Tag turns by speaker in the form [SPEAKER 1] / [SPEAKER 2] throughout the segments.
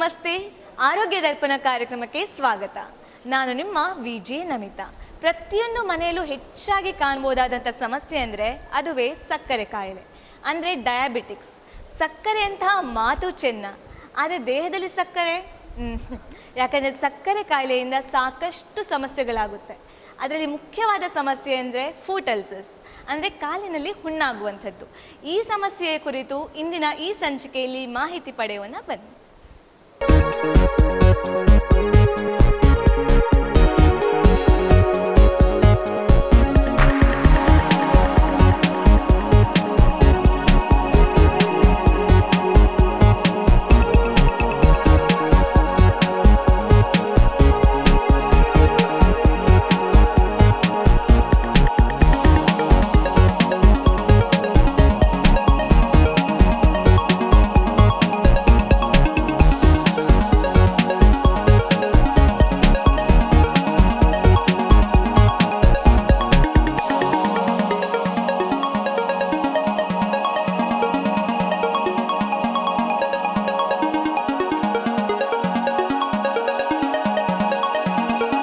[SPEAKER 1] ನಮಸ್ತೆ. ಆರೋಗ್ಯ ದರ್ಪಣ ಕಾರ್ಯಕ್ರಮಕ್ಕೆ ಸ್ವಾಗತ. ನಾನು ನಿಮ್ಮ ವಿಜೆ ನಮಿತಾ. ಪ್ರತಿಯೊಂದು ಮನೆಯಲ್ಲೂ ಹೆಚ್ಚಾಗಿ ಕಾಣಬಹುದಾದಂಥ ಸಮಸ್ಯೆ ಅಂದರೆ ಅದುವೇ ಸಕ್ಕರೆ ಕಾಯಿಲೆ, ಅಂದರೆ ಡಯಾಬಿಟಿಕ್ಸ್. ಸಕ್ಕರೆ ಅಂತಹ ಮಾತು ಚೆನ್ನ, ಆದರೆ ದೇಹದಲ್ಲಿ ಸಕ್ಕರೆ ಯಾಕಂದರೆ ಸಕ್ಕರೆ ಕಾಯಿಲೆಯಿಂದ ಸಾಕಷ್ಟು ಸಮಸ್ಯೆಗಳಾಗುತ್ತೆ. ಅದರಲ್ಲಿ ಮುಖ್ಯವಾದ ಸಮಸ್ಯೆ ಅಂದರೆ ಫೂಟ್ ಅಲ್ಸರ್ಸ್, ಅಂದರೆ ಕಾಲಿನಲ್ಲಿ ಹುಣ್ಣಾಗುವಂಥದ್ದು. ಈ ಸಮಸ್ಯೆಯ ಕುರಿತು ಇಂದಿನ ಈ ಸಂಚಿಕೆಯಲ್ಲಿ ಮಾಹಿತಿ ಪಡೆಯೋಣ ಬನ್ನಿ.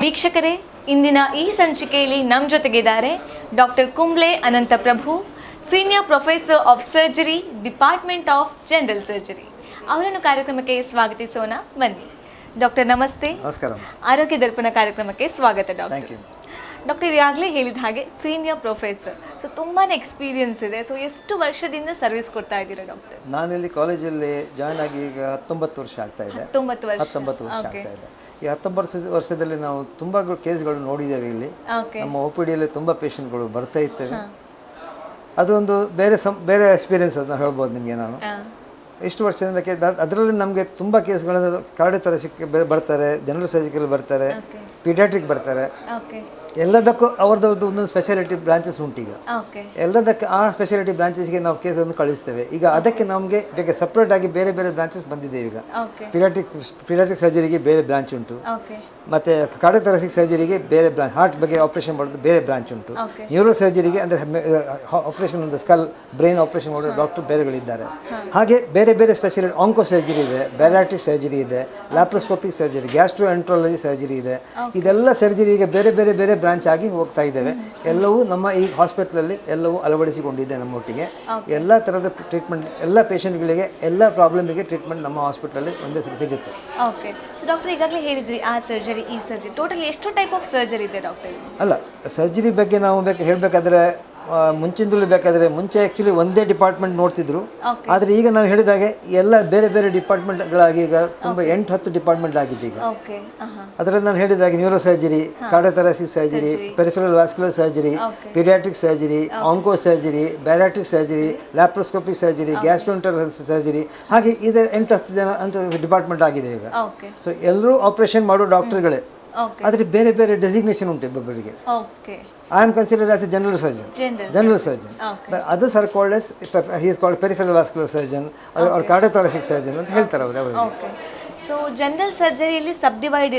[SPEAKER 1] ವೀಕ್ಷಕರೇ, ಇಂದಿನ ಈ ಸಂಚಿಕೆಯಲ್ಲಿ ನಮ್ಮ ಜೊತೆಗಿದ್ದಾರೆ doctor Kumble Anantha Prabhu, senior professor of surgery, department of general surgery. ಅವರನ್ನು ಕಾರ್ಯಕ್ರಮಕ್ಕೆ ಸ್ವಾಗತಿಸೋಣ ಬನ್ನಿ. ಡಾಕ್ಟರ್ ನಮಸ್ತೆ.
[SPEAKER 2] ನಮಸ್ಕಾರ.
[SPEAKER 1] ಆರೋಗ್ಯ ದರ್ಪಣ ಕಾರ್ಯಕ್ರಮಕ್ಕೆ ಸ್ವಾಗತ ಡಾಕ್ಟರ್. ಡಾಕ್ಟರ್, ಈಗಾಗಲೇ ಹೇಳಿದ ಹಾಗೆ ಸೀನಿಯರ್ ಪ್ರೊಫೆಸರ್, ಸೊ ತುಂಬಾ ಎಕ್ಸ್ಪೀರಿಯನ್ಸ್ ಇದೆ. ಸೊ ಎಷ್ಟು ವರ್ಷದಿಂದ ಸರ್ವಿಸ್ ಕೊಡ್ತಾ ಇದ್ದೀರಾ ಡಾಕ್ಟರ್?
[SPEAKER 2] ನಾನಿಲ್ಲಿ ಕಾಲೇಜಲ್ಲಿ ಜಾಯ್ನ್ ಆಗಿ ಈಗ 19 ವರ್ಷ ಆಗ್ತಾ ಇದೆ. 19 ವರ್ಷ ಆಗ್ತಾ ಇದೆ. ಈ 19 ವರ್ಷದಲ್ಲಿ ನಾವು ತುಂಬಾ ಕೇಸ್ಗಳು ನೋಡಿದ್ದೇವೆ. ಇಲ್ಲಿ ನಮ್ಮ OPDಯಲ್ಲಿ ತುಂಬಾ ಪೇಷಂಟ್ಗಳು ಬರ್ತಾ ಇರ್ತೇವೆ. ಅದೊಂದು ಬೇರೆ ಎಕ್ಸ್ಪೀರಿಯನ್ಸ್ ಅಂತ ಹೇಳ್ಬೋದು ನಿಮಗೆ. ನಾನು ಇಷ್ಟು ವರ್ಷದಿಂದ ಅದರಲ್ಲಿ ನಮಗೆ ತುಂಬ ಕೇಸ್ಗಳನ್ನು ಕಾರ್ಡಿಯೋಥೊರಾಸಿಕ್ ಬರ್ತಾರೆ, ಜನರಲ್ ಸರ್ಜಿಕಲ್ ಬರ್ತಾರೆ, ಪೀಡಿಯಾಟ್ರಿಕ್ ಬರ್ತಾರೆ. ಎಲ್ಲದಕ್ಕೂ ಅವ್ರದ್ದು ಒಂದೊಂದು ಸ್ಪೆಷಾಲಿಟಿ ಬ್ರಾಂಚಸ್ ಉಂಟು. ಈಗ ಎಲ್ಲದಕ್ಕೆ ಆ ಸ್ಪೆಷಾಲಿಟಿ ಬ್ರಾಂಚಸ್ಗೆ ನಾವು ಕೇಸನ್ನು ಕಳಿಸ್ತೇವೆ. ಈಗ ಅದಕ್ಕೆ ನಮಗೆ ಬೇಕಾ ಸಪ್ರೇಟ್ ಆಗಿ ಬೇರೆ ಬೇರೆ ಬ್ರಾಂಚಸ್ ಬಂದಿದೆ. ಈಗ ಪೀಡಿಯಾಟ್ರಿಕ್ ಸರ್ಜರಿಗೆ ಬೇರೆ ಬ್ರಾಂಚ್ ಉಂಟು, ಮತ್ತು ಕಾರ್ಡಿಯೋಥೊರಾಸಿಕ್ ಸರ್ಜರಿಗೆ ಬೇರೆ ಬ್ರಾಂಚ್, ಹಾರ್ಟ್ ಬಗ್ಗೆ ಆಪರೇಷನ್ ಮಾಡೋದು ಬೇರೆ ಬ್ರಾಂಚ್ ಉಂಟು. ನ್ಯೂರೋ ಸರ್ಜರಿಗೆ ಅಂದರೆ ಆಪರೇಷನ್ ಒಂದು ಸ್ಕಲ್ ಬ್ರೈನ್ ಆಪರೇಷನ್ ಮಾಡೋ ಡಾಕ್ಟರ್ ಬೇರೆಗಳಿದ್ದಾರೆ. ಹಾಗೆ ಬೇರೆ ಬೇರೆ ಸ್ಪೆಷಾಲಿಟಿ ಆಂಕೋ ಸರ್ಜರಿ ಇದೆ, ಬ್ಯಾರಿಯಾಟ್ರಿಕ್ ಸರ್ಜರಿ ಇದೆ, laparoscopic surgery, gastro enterology surgery ಇದೆ. ಇದೆಲ್ಲ ಸರ್ಜರಿಗೆ ಬೇರೆ ಬೇರೆ ಬೇರೆ ಬ್ರಾಂಚ್ ಆಗಿ ಹೋಗ್ತಾ ಇದ್ದೇವೆ. ಎಲ್ಲವೂ ನಮ್ಮ ಈ ಹಾಸ್ಪಿಟಲಲ್ಲಿ ಎಲ್ಲವೂ ಅಳವಡಿಸಿಕೊಂಡಿದೆ. ನಮ್ಮೊಟ್ಟಿಗೆ ಎಲ್ಲ ಥರದ ಟ್ರೀಟ್ಮೆಂಟ್, ಎಲ್ಲ ಪೇಷಂಟ್ಗಳಿಗೆ, ಎಲ್ಲ ಪ್ರಾಬ್ಲಮಿಗೆ ಟ್ರೀಟ್ಮೆಂಟ್ ನಮ್ಮ ಹಾಸ್ಪಿಟಲಲ್ಲಿ ಒಂದೇ ಸರಿ ಸಿಗುತ್ತೆ.
[SPEAKER 1] ಓಕೆ. ಸೊ ಡಾಕ್ಟರ್, ಈಗಾಗಲೇ ಹೇಳಿದ್ರಿ ಆ ಸರ್ಜರಿ ಈ ಸರ್ಜರಿ, ಟೋಟಲ್ ಎಷ್ಟು ಟೈಪ್ ಆಫ್ ಸರ್ಜರಿ ಇದೆ ಡಾಕ್ಟರ್?
[SPEAKER 2] ಅಲ್ಲ, ಸರ್ಜರಿ ಬಗ್ಗೆ ನಾವು ಹೇಳಬೇಕಾದ್ರೆ ಮುಂಚಿಂದಲೂ ಬೇಕಾದರೆ ಮುಂಚೆ ಆ್ಯಕ್ಚುಲಿ ಒಂದೇ ಡಿಪಾರ್ಟ್ಮೆಂಟ್ ನೋಡ್ತಿದ್ರು. ಆದರೆ ಈಗ ನಾವು ಹೇಳಿದಾಗೆ ಎಲ್ಲ ಬೇರೆ ಬೇರೆ ಡಿಪಾರ್ಟ್ಮೆಂಟ್ಗಳಾಗಿ ಈಗ ತುಂಬ 8-10 ಡಿಪಾರ್ಟ್ಮೆಂಟ್ ಆಗಿದೆ ಈಗ. ಅದರಲ್ಲಿ ನಾನು ಹೇಳಿದಾಗೆ neuro surgery, cardiothoracic surgery, peripheral vascular surgery, pediatric surgery, onco surgery, bariatric surgery, laparoscopic surgery, gastroenteral surgery, ಹಾಗೆ ಇದೆ 8-10 ಜನ ಅಂತ ಡಿಪಾರ್ಟ್ಮೆಂಟ್ ಆಗಿದೆ ಈಗ. ಸೊ ಎಲ್ಲರೂ ಆಪರೇಷನ್ ಮಾಡೋ ಡಾಕ್ಟರ್ಗಳೇ, ಆದರೆ ಬೇರೆ ಬೇರೆ ಡೆಸಿಗ್ನೇಷನ್ ಉಂಟು ಒಬ್ಬೊಬ್ಬರಿಗೆ. I am considered as a general surgeon. But others are called as, he is called peripheral vascular surgeon or cardiothoracic surgeon ಅಂತ ಹೇಳ್ತಾರೆ ಅವರು.
[SPEAKER 1] ಸೊ ಜನರಲ್ ಸರ್ಜರಿಯಲ್ಲಿ ಸಬ್ಡಿವೈಡ್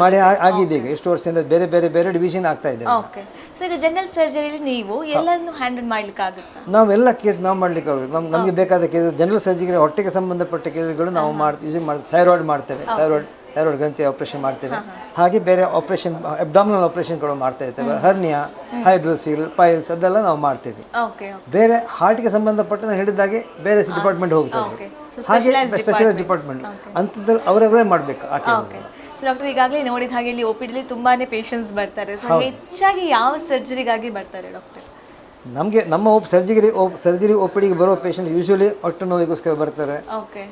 [SPEAKER 2] ಮಾಡಿ ಆಗಿದೆ. ಈಗ ಎಷ್ಟು ವರ್ಷದಿಂದ ಬೇರೆ ಬೇರೆ ಬೇರೆ ಡಿವಿಷನ್ ಆಗ್ತಾ ಇದೆ.
[SPEAKER 1] ಓಕೆ. ಸೊ ಈಗ ಜನರಲ್ ಸರ್ಜರಿಯಲ್ಲಿ ನೀವು ಎಲ್ಲವನ್ನು ಹ್ಯಾಂಡಲ್ ಮಾಡ್ಲಿಕ್ಕೆ ಆಗುತ್ತಾ?
[SPEAKER 2] ನಾವೆಲ್ಲ ಕೇಸ್ ನಾವು ಮಾಡ್ಲಿಕ್ಕೆ ಆಗುತ್ತೆ. ನಮಗೆ ಬೇಕಾದ ಕೇಸ್ ಜನರಲ್ ಸರ್ಜರಿ, ಹೊಟ್ಟೆಗೆ ಸಂಬಂಧಪಟ್ಟ ಕೇಸ್ಗಳು ನಾವು ಯೂಸಿಂಗ್ ಮಾಡ್ತೀವಿ. ಥೈರಾಯ್ಡ್ ಮಾಡ್ತೇವೆ, ಥೈರಾಯ್ಡ್ ಗ್ರಂಥಿ ಆಪರೇಷನ್ ಮಾಡ್ತೇವೆ. ಹಾಗೆ ಬೇರೆ ಆಪರೇಷನ್, ಅಬ್ಡಾಮಿನಲ್ ಆಪರೇಷನ್ಗಳು ಮಾಡ್ತಾ ಇರ್ತೇವೆ. ಹರ್ನಿಯಾ, ಹೈಡ್ರೋಸಿಲ್, ಪೈಲ್ಸ್ ಅದೆಲ್ಲ ನಾವು ಮಾಡ್ತೇವೆ. ಬೇರೆ ಹಾರ್ಟ್ಗೆ ಸಂಬಂಧಪಟ್ಟ ಹೇಳಿದಾಗೆ ಬೇರೆ ಡಿಪಾರ್ಟ್ಮೆಂಟ್ ಹೋಗ್ತೇವೆ. ಹಾಗೆ ಸ್ಪೆಷಲಿಸ್ಟ್ ಡಿಪಾರ್ಟ್ಮೆಂಟ್ ಅಂಥದ್ದಲ್ಲಿ ಅವರವರೇ ಮಾಡಬೇಕು ಆ ಕೇಸ್.
[SPEAKER 1] ಡಾಕ್ಟರ್, ಈಗಾಗಲೇ ನೋಡಿದ ಹಾಗೆ ಇಲ್ಲಿ OPD ತುಂಬಾನೇ ಪೇಷಂಟ್ಸ್ ಬರ್ತಾರೆ. ಸೊ ಹೆಚ್ಚಾಗಿ ಯಾವ ಸರ್ಜರಿಗಾಗಿ ಬರ್ತಾರೆ ಡಾಕ್ಟರ್?
[SPEAKER 2] ನಮಗೆ ನಮ್ಮ ಸರ್ಜರಿ OPDಗೆ ಬರೋ ಪೇಷಂಟ್ ಯೂಶಲಿ ಹೊಟ್ಟೆ ನೋವಿಗೋಸ್ಕರ ಬರ್ತಾರೆ.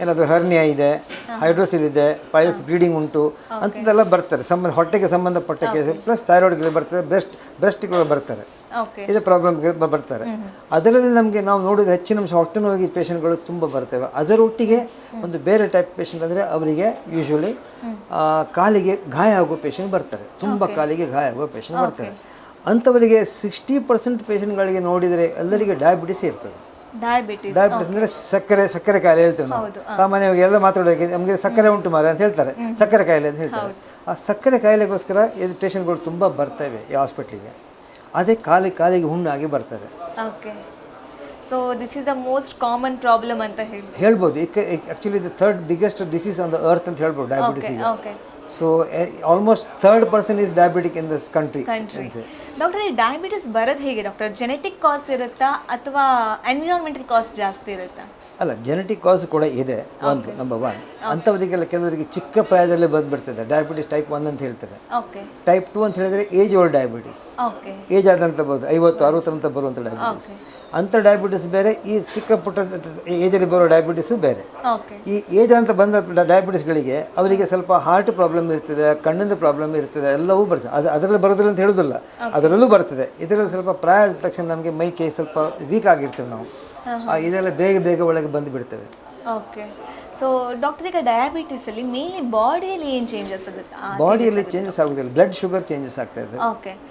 [SPEAKER 2] ಏನಾದರೂ ಹರ್ನಿಯಾ ಇದೆ, ಹೈಡ್ರೋಸಿಲ್ ಇದೆ, ಪೈಲ್ಸ್ ಬ್ಲೀಡಿಂಗ್ ಉಂಟು ಅಂಥದ್ದೆಲ್ಲ ಬರ್ತಾರೆ. ಹೊಟ್ಟೆಗೆ ಸಂಬಂಧಪಟ್ಟ ಕೇಸ್, ಪ್ಲಸ್ ಥೈರಾಯ್ಡ್ಗೆ ಬರ್ತಾರೆ, ಬ್ರೆಸ್ಟ್ಗಳು ಬರ್ತಾರೆ. ಇದೇ ಪ್ರಾಬ್ಲಮ್ಗೆ ಬರ್ತಾರೆ. ಅದರಲ್ಲಿ ನಮಗೆ ನಾವು ನೋಡಿದ ಹೆಚ್ಚಿನ ಅಂಶ ಹೊಟ್ಟೆ ನೋವಿಗೆ ಪೇಷಂಟ್ಗಳು ತುಂಬ ಬರ್ತವೆ. ಅದರೊಟ್ಟಿಗೆ ಒಂದು ಬೇರೆ ಟೈಪ್ ಪೇಷಂಟ್ ಅಂದರೆ ಅವರಿಗೆ ಯೂಶಲಿ ಕಾಲಿಗೆ ಗಾಯ ಆಗೋ ಪೇಷಂಟ್ ಬರ್ತಾರೆ. ತುಂಬ ಕಾಲಿಗೆ ಗಾಯ ಆಗೋ ಪೇಷಂಟ್ ಬರ್ತಾರೆ. ಅಂಥವರಿಗೆ 60% ಪೇಷಂಟ್ಗಳಿಗೆ ನೋಡಿದರೆ ಎಲ್ಲರಿಗೆ ಡಯಾಬಿಟಿಸ್ ಇರ್ತದೆ. ಡಯಾಬಿಟಿಸ್ ಅಂದರೆ ಸಕ್ಕರೆ ಕಾಯಿಲೆ ಹೇಳ್ತೇವೆ ನಾವು ಸಾಮಾನ್ಯವಾಗಿ. ಎಲ್ಲ ಮಾತಾಡೋಕೆ ನಮಗೆ ಸಕ್ಕರೆ ಉಂಟು ಮಾರೆ ಅಂತ ಹೇಳ್ತಾರೆ, ಸಕ್ಕರೆ ಕಾಯಿಲೆ ಅಂತ ಹೇಳ್ತಾರೆ. ಆ ಸಕ್ಕರೆ ಕಾಯಿಲೆಗೋಸ್ಕರ ಇದು ಪೇಷಂಟ್ಗಳು ತುಂಬ ಬರ್ತವೆ ಈ ಹಾಸ್ಪಿಟ್ಲಿಗೆ. ಅದೇ ಕಾಲಿಗೆ ಹುಣ್ಣಾಗಿ ಬರ್ತಾರೆ.
[SPEAKER 1] Okay. So so this is the most common problem ಅಂತ
[SPEAKER 2] ಹೇಳ್ಬೋದು. Actually the third biggest disease on the earth ಅಂತ ಹೇಳ್ಬೋದು ಡಯಾಬಿಟಿಸಿಗೆ. So almost third person is diabetic in this country.
[SPEAKER 1] Doctor, ಈ ಡಯಾಬಿಟಿಸ್ ಬರೋದು ಹೇಗೆ ಡಾಕ್ಟರ್? ಜೆನೆಟಿಕ್ ಕಾಸ್ ಇರುತ್ತಾ ಅಥವಾ ಎನ್ವಿರಾನ್ಮೆಂಟಲ್ ಕಾಸ್ ಜಾಸ್ತಿ ಇರುತ್ತಾ?
[SPEAKER 2] ಅಲ್ಲ, ಜೆನೆಟಿಕ್ ಕಾಸ್ ಕೂಡ ಇದೆ, ಒಂದು ನಂಬರ್ 1. ಅಂಥವರಿಗೆಲ್ಲ ಕೆಲವರಿಗೆ ಚಿಕ್ಕ ಪ್ರಾಯದಲ್ಲೇ ಬಂದುಬಿಡ್ತದೆ ಡಯಾಬಿಟಿಸ್ ಟೈಪ್ 1 ಅಂತ ಹೇಳ್ತಾರೆ. ಟೈಪ್ 2 ಅಂತ ಹೇಳಿದರೆ ಏಜ್ ಓಲ್ಡ್ ಡಯಾಬಿಟಿಸ್, ಏಜ್ ಆದಂಥ ಬರೋದು 50-60 ಅಂತ ಬರುವಂಥ ಡಯಾಬಿಟಿಸ್. ಅಂಥ ಡಯಾಬಿಟಿಸ್ ಬೇರೆ, ಈ ಚಿಕ್ಕ ಪುಟ್ಟ ಏಜಲ್ಲಿ ಬರೋ ಡಯಾಬಿಟಿಸು ಬೇರೆ. ಈ ಏಜ್ ಅಂತ ಬಂದ ಡಯಾಬಿಟಿಸ್ಗಳಿಗೆ ಅವರಿಗೆ ಸ್ವಲ್ಪ ಹಾರ್ಟ್ ಪ್ರಾಬ್ಲಮ್ ಇರ್ತದೆ, ಕಣ್ಣಿಂದ ಪ್ರಾಬ್ಲಮ್ ಇರ್ತದೆ, ಎಲ್ಲವೂ ಬರ್ತದೆ. ಅದರಲ್ಲಿ ಬರೋದಿಲ್ಲ ಅಂತ ಹೇಳೋದಿಲ್ಲ, ಅದರಲ್ಲೂ ಬರ್ತದೆ. ಇದರಲ್ಲಿ ಸ್ವಲ್ಪ ಪ್ರಾಯ ಆದ ತಕ್ಷಣ ನಮಗೆ ಮೈ ಕೈ ಸ್ವಲ್ಪ ವೀಕ್ ಆಗಿರ್ತೇವೆ ನಾವು, ಇದೆಲ್ಲ ಬೇಗ ಒಳಗೆ ಬಂದು ಬಿಡ್ತೇವೆ.
[SPEAKER 1] ಓಕೆ. ಸೊ ಡಾಕ್ಟರ್, ಈಗ ಡಯಾಬಿಟಿಸ್ ಅಲ್ಲಿ ಮೇನ್ಲಿ ಬಾಡಿಯಲ್ಲಿ ಏನು ಚೇಂಜಸ್ ಆಗುತ್ತೆ?
[SPEAKER 2] ಬಾಡಿಯಲ್ಲಿ ಚೇಂಜಸ್ ಆಗೋದಿಲ್ಲ, ಬ್ಲಡ್ ಶುಗರ್ ಚೇಂಜಸ್ ಆಗ್ತಾ ಇದೆ.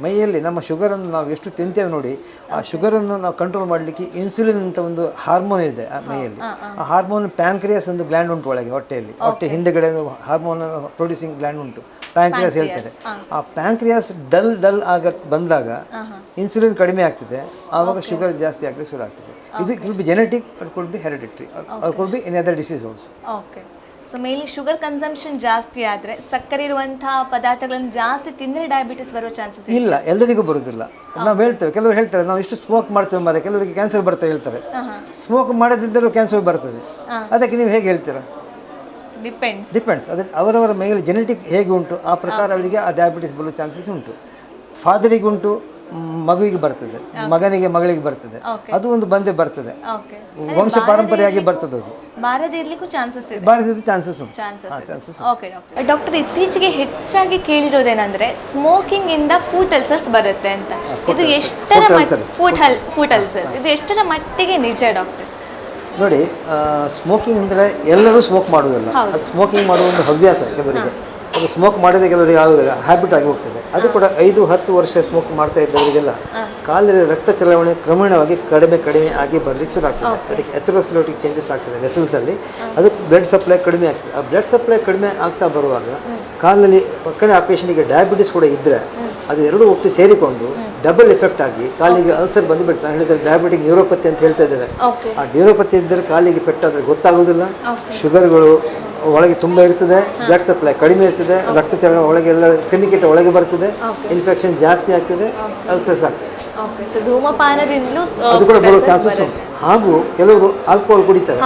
[SPEAKER 2] ಮೈಯಲ್ಲಿ ನಮ್ಮ ಶುಗರನ್ನು ನಾವು ಎಷ್ಟು ತಿಂತೇವೆ ನೋಡಿ, ಆ ಶುಗರನ್ನು ನಾವು ಕಂಟ್ರೋಲ್ ಮಾಡಲಿಕ್ಕೆ ಇನ್ಸುಲಿನ್ ಅಂತ ಒಂದು ಹಾರ್ಮೋನ್ ಇದೆ ಮೈಯಲ್ಲಿ. ಆ ಹಾರ್ಮೋನ್ ಪ್ಯಾಂಕ್ರಿಯಾಸ್ ಒಂದು ಗ್ಲ್ಯಾಂಡ್ ಉಂಟು ಒಳಗೆ, ಹೊಟ್ಟೆ ಹಿಂದೆಗಡೆ ಹಾರ್ಮೋನ್ ಪ್ರೊಡ್ಯೂಸಿಂಗ್ ಗ್ಲ್ಯಾಂಡ್ ಉಂಟು, ಪ್ಯಾಂಕ್ರಿಯಾಸ್ ಹೇಳ್ತಾರೆ. ಆ ಪ್ಯಾಂಕ್ರಿಯಾಸ್ ಡಲ್ ಬಂದಾಗ ಇನ್ಸುಲಿನ್ ಕಡಿಮೆ ಆಗ್ತದೆ, ಆವಾಗ ಶುಗರ್ ಜಾಸ್ತಿ ಆಗಲಿಕ್ಕೆ ಶುರು ಆಗ್ತದೆ. ಇದು could be genetic, it could be hereditary, it could be any other disease also.
[SPEAKER 1] Okay. So mainly sugar consumption ಜಾಸ್ತಿ ಆದರೆ, ಸಕ್ಕರೆ ಇರುವಂತಹ ಪದಾರ್ಥಗಳನ್ನು ಜಾಸ್ತಿ ತಿಂದರೆ ಡಯಾಬಿಟಿಸ್ ಬರೋ ಚಾನ್ಸಸ್
[SPEAKER 2] ಇಲ್ಲ. ಎಲ್ಲರಿಗೂ ಬರೋದಿಲ್ಲ. ನಾವು ಹೇಳ್ತೇವೆ, ಕೆಲವರು ಹೇಳ್ತಾರೆ ನಾವು ಇಷ್ಟು ಸ್ಮೋಕ್ ಮಾಡ್ತೇವೆ ಮಾರೆ, ಕೆಲವರಿಗೆ ಕ್ಯಾನ್ಸರ್ ಬರ್ತದೆ ಹೇಳ್ತಾರೆ. ಸ್ಮೋಕ್ ಮಾಡದಿದ್ದರೂ ಕ್ಯಾನ್ಸರ್ ಬರ್ತದೆ, ಅದಕ್ಕೆ ನೀವು ಹೇಗೆ ಹೇಳ್ತೀರಾ? ಡಿಪೆಂಡ್ಸ್. ಅದು ಅವರವರ ಮೈಯಲ್ಲಿ ಜೆನೆಟಿಕ್ ಹೇಗೆ ಉಂಟು ಆ ಪ್ರಕಾರ ಅವರಿಗೆ ಆ ಡಯಾಬಿಟಿಸ್ ಬರೋ ಚಾನ್ಸಸ್ ಉಂಟು. ಫಾದರಿಗೆ ಉಂಟು, ಮಗುವಿಗೆ ಬರ್ತದೆ, ಮಗನಿಗೆ ಮಗಳಿಗೆ ಬರ್ತದೆ, ಅದು ಒಂದು ಬಂದೇ ಬರ್ತದೆ, ವಂಶ ಪಾರಂಪರ್ಯವಾಗಿ ಬರ್ತದೆ. ಅದು
[SPEAKER 1] ಬಾರದಿರ್ಲಿಕ್ಕೂ ಚಾನ್ಸಸ್ ಇದೆ,
[SPEAKER 2] ಚಾನ್ಸಸ್ ಉಂಟು.
[SPEAKER 1] ಓಕೆ ಡಾಕ್ಟರ್, ಇತ್ತೀಚೆಗೆ ಹೆಚ್ಚಾಗಿ ಕೇಳಿರೋದೇನಂದ್ರೆ ಸ್ಮೋಕಿಂಗ್ ಇಂದ ಫುಡ್ ಅಲ್ಸರ್ಸ್ ಬರುತ್ತೆ ಅಂತ. ಇದು ಎಷ್ಟರ ಫುಡ್ ಅಲ್ಸರ್ಸ್ ಇದು ಎಷ್ಟರ ಮಟ್ಟಿಗೆ ನಿಜ ಡಾಕ್ಟರ್?
[SPEAKER 2] ನೋಡಿ, ಸ್ಮೋಕಿಂಗ್ ಅಂದರೆ ಎಲ್ಲರೂ ಸ್ಮೋಕ್ ಮಾಡೋದಿಲ್ಲ. ಅದು ಸ್ಮೋಕಿಂಗ್ ಮಾಡುವ ಒಂದು ಹವ್ಯಾಸ ಕೆಲವರಿಗೆ. ಅದು ಸ್ಮೋಕ್ ಮಾಡಿದ ಕೆಲವರಿಗೆ ಆಗೋದಿಲ್ಲ, ಹ್ಯಾಬಿಟ್ ಆಗಿ ಹೋಗ್ತದೆ. ಅದು ಕೂಡ 5-10 ವರ್ಷ ಸ್ಮೋಕ್ ಮಾಡ್ತಾ ಇದ್ದವರಿಗೆಲ್ಲ ಕಾಲಲ್ಲಿ ರಕ್ತ ಚಲಾವಣೆ ಕ್ರಮೇಣವಾಗಿ ಕಡಿಮೆ ಆಗಿ ಬರಲಿಕ್ಕೆ ಶುರು ಆಗ್ತದೆ. ಅದಕ್ಕೆ ಅಥೆರೋಸ್ಕ್ಲೆರೋಟಿಕ್ ಚೇಂಜಸ್ ಆಗ್ತದೆ ವೆಸಲ್ಸಲ್ಲಿ. ಅದು ಬ್ಲಡ್ ಸಪ್ಲೈ ಕಡಿಮೆ ಆಗ್ತದೆ. ಆ ಬ್ಲಡ್ ಸಪ್ಲೈ ಕಡಿಮೆ ಆಗ್ತಾ ಬರುವಾಗ ಕಾಲಲ್ಲಿ ಪಕ್ಕನೆ ಆ ಪೇಷಂಟಿಗೆ ಡಯಾಬಿಟಿಸ್ ಕೂಡ ಇದ್ದರೆ ಅದು ಎರಡೂ ಒಟ್ಟು ಸೇರಿಕೊಂಡು ಡಬಲ್ ಎಫೆಕ್ಟ್ ಆಗಿ ಕಾಲಿಗೆ ಅಲ್ಸರ್ ಬಂದು ಬಿಡ್ತದೆ. ನಾನು ಹೇಳಿದ್ರೆ ಡಯಾಬಿಟಿಕ್ ನ್ಯೂರೋಪತಿ ಅಂತ ಹೇಳ್ತಾ ಇದ್ದೇವೆ. ಆ ನ್ಯೂರೋಪತಿ ಇದ್ದರೆ ಕಾಲಿಗೆ ಪೆಟ್ಟಾದರೆ ಗೊತ್ತಾಗೋದಿಲ್ಲ, ಶುಗರ್ಗಳು ಒಳಗೆ ತುಂಬ ಇರ್ತದೆ, ಬ್ಲಡ್ ಸಪ್ಲೈ ಕಡಿಮೆ ಇರ್ತದೆ, ರಕ್ತ ಚಲನೆ ಒಳಗೆಲ್ಲ ಕ್ರಿಮಿಕೀಟ ಒಳಗೆ ಬರ್ತದೆ, ಇನ್ಫೆಕ್ಷನ್ ಜಾಸ್ತಿ ಆಗ್ತದೆ, ಅಲ್ಸರ್ಸ್ ಆಗ್ತದೆ. ಅದು ಕೂಡ ಬರೋ ಚಾನ್ಸಸ್ ಉಂಟು. ಹಾಗೂ ಕೆಲವರು ಆಲ್ಕೋಹಾಲ್ ಕುಡಿತಾರೆ.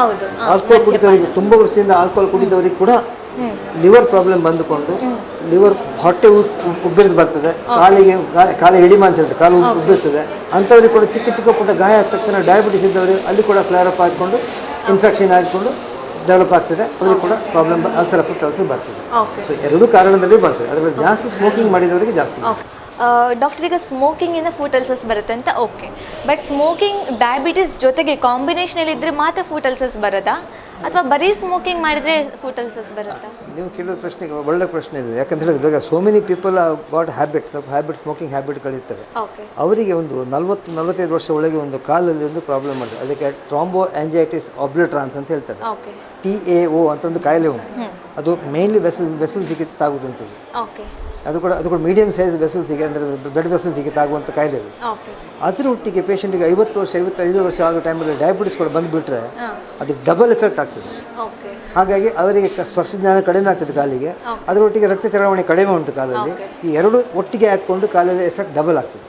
[SPEAKER 2] ಆಲ್ಕೋಹಾಲ್ ಕುಡಿದವರಿಗೆ ತುಂಬ ವರ್ಷದಿಂದ ಆಲ್ಕೋಹಾಲ್ ಕುಡಿದವರಿಗೆ ಕೂಡ ಲಿವರ್ ಪ್ರಾಬ್ಲಮ್ ಬಂದುಕೊಂಡು ಲಿವರ್ ಹೊಟ್ಟೆ ಉಬ್ಬಿರಿದು ಬರ್ತದೆ, ಕಾಲಿಗೆ ಎಡಿಮ ಅಂತ ಹೇಳ್ತದೆ, ಕಾಲು ಉಬ್ಬಿರ್ತದೆ. ಅಂಥವ್ರಿಗೆ ಕೂಡ ಚಿಕ್ಕ ಪುಟ್ಟ ಗಾಯ ಆದ ತಕ್ಷಣ ಡಯಾಬಿಟಿಸ್ ಇದ್ದವರಿಗೆ ಅಲ್ಲಿ ಕೂಡ ಫ್ಲೇರಪ್ ಆಗಿಕೊಂಡು ಇನ್ಫೆಕ್ಷನ್ ಆಗಿಕೊಂಡು ಡೆವಲಪ್ ಆಗ್ತದೆ. ಅವ್ರಿಗೆ ಕೂಡ ಪ್ರಾಬ್ಲಮ್ ಅಲ್ಸರ್ ಫುಟ್ ಅಲ್ಸರ್ ಬರ್ತದೆ. ಸೊ ಎರಡೂ ಕಾರಣದಲ್ಲಿ ಬರ್ತದೆ. ಅದರಲ್ಲಿ ಜಾಸ್ತಿ ಸ್ಮೋಕಿಂಗ್ ಮಾಡಿದವರಿಗೆ ಜಾಸ್ತಿ.
[SPEAKER 1] ಡಾಕ್ಟರ್, ಈಗ ಸ್ಮೋಕಿಂಗ್ ಇಂದ ಫುಡ್ ಅಲ್ಸರ್ಸ್ ಬರುತ್ತೆ ಅಂತ ಓಕೆ, ಬಟ್ ಸ್ಮೋಕಿಂಗ್ ಡಯಾಬಿಟಿಸ್ ಜೊತೆಗೆ ಕಾಂಬಿನೇಷನಲ್ಲಿ ಇದ್ದರೆ ಮಾತ್ರ ಫುಡ್ ಅಲ್ಸರ್ಸ್ ಬರೋದಾ ಅಥವಾ ಬರೀ ಸ್ಮೋಕಿಂಗ್ ಮಾಡಿದರೆ ಫುಡ್ ಅಲ್ಸರ್ಸ್ ಬರುತ್ತಾ?
[SPEAKER 2] ನೀವು ಕೇಳೋ ಪ್ರಶ್ನೆಗೆ ಒಳ್ಳೆ ಪ್ರಶ್ನೆ ಇದೆ. ಯಾಕಂತ ಹೇಳಿದ್ರೆ so many people got habit smoking ಹ್ಯಾಬಿಟ್ಗಳಿರ್ತವೆ. ಅವರಿಗೆ ಒಂದು 40-45 ವರ್ಷ ಒಳಗೆ ಒಂದು ಕಾಲಲ್ಲಿ ಒಂದು ಪ್ರಾಬ್ಲಮ್ ಮಾಡಿದೆ. ಅದಕ್ಕೆ ಟ್ರಾಂಬೋ ಆಂಜೈಟಿಸ್ ಆಬ್ಲಿಟ್ರಾನ್ಸ್ ಅಂತ ಹೇಳ್ತಾರೆ. TAO ಅಂತ ಒಂದು ಕಾಯಿಲೆ ಉಂಟು. ಅದು ಮೇನ್ಲಿ ವೆಸಲ್ಸಿಗೆ ತಾಗುವಂಥದ್ದು. ಅದು ಕೂಡ ಮೀಡಿಯಂ ಸೈಜ್ ವೆಸಲ್ಸಿಗೆ ಅಂದರೆ ಬ್ಲಡ್ ವೆಸಲ್ಸಿಗೆ ತಾಗುವಂಥ ಕಾಯಿಲೆ ಅದು. ಅದರ ಒಟ್ಟಿಗೆ ಪೇಷಂಟಿಗೆ 50 ವರ್ಷ 55 ವರ್ಷ ಆಗೋ ಟೈಮಲ್ಲಿ ಡಯಾಬಿಟಿಸ್ ಕೂಡ ಬಂದುಬಿಟ್ರೆ ಅದು ಡಬಲ್ ಎಫೆಕ್ಟ್ ಆಗ್ತದೆ. ಹಾಗಾಗಿ ಅವರಿಗೆ ಸ್ಪರ್ಶಜ್ಞಾನ ಕಡಿಮೆ ಆಗ್ತದೆ ಕಾಲಿಗೆ, ಅದರೊಟ್ಟಿಗೆ ರಕ್ತ ಚಲಾವಣೆ ಕಡಿಮೆ ಉಂಟು ಕಾಲಲ್ಲಿ. ಈ ಎರಡು ಒಟ್ಟಿಗೆ ಹಾಕ್ಕೊಂಡು ಕಾಲಲ್ಲಿ ಎಫೆಕ್ಟ್ ಡಬಲ್ ಆಗ್ತದೆ.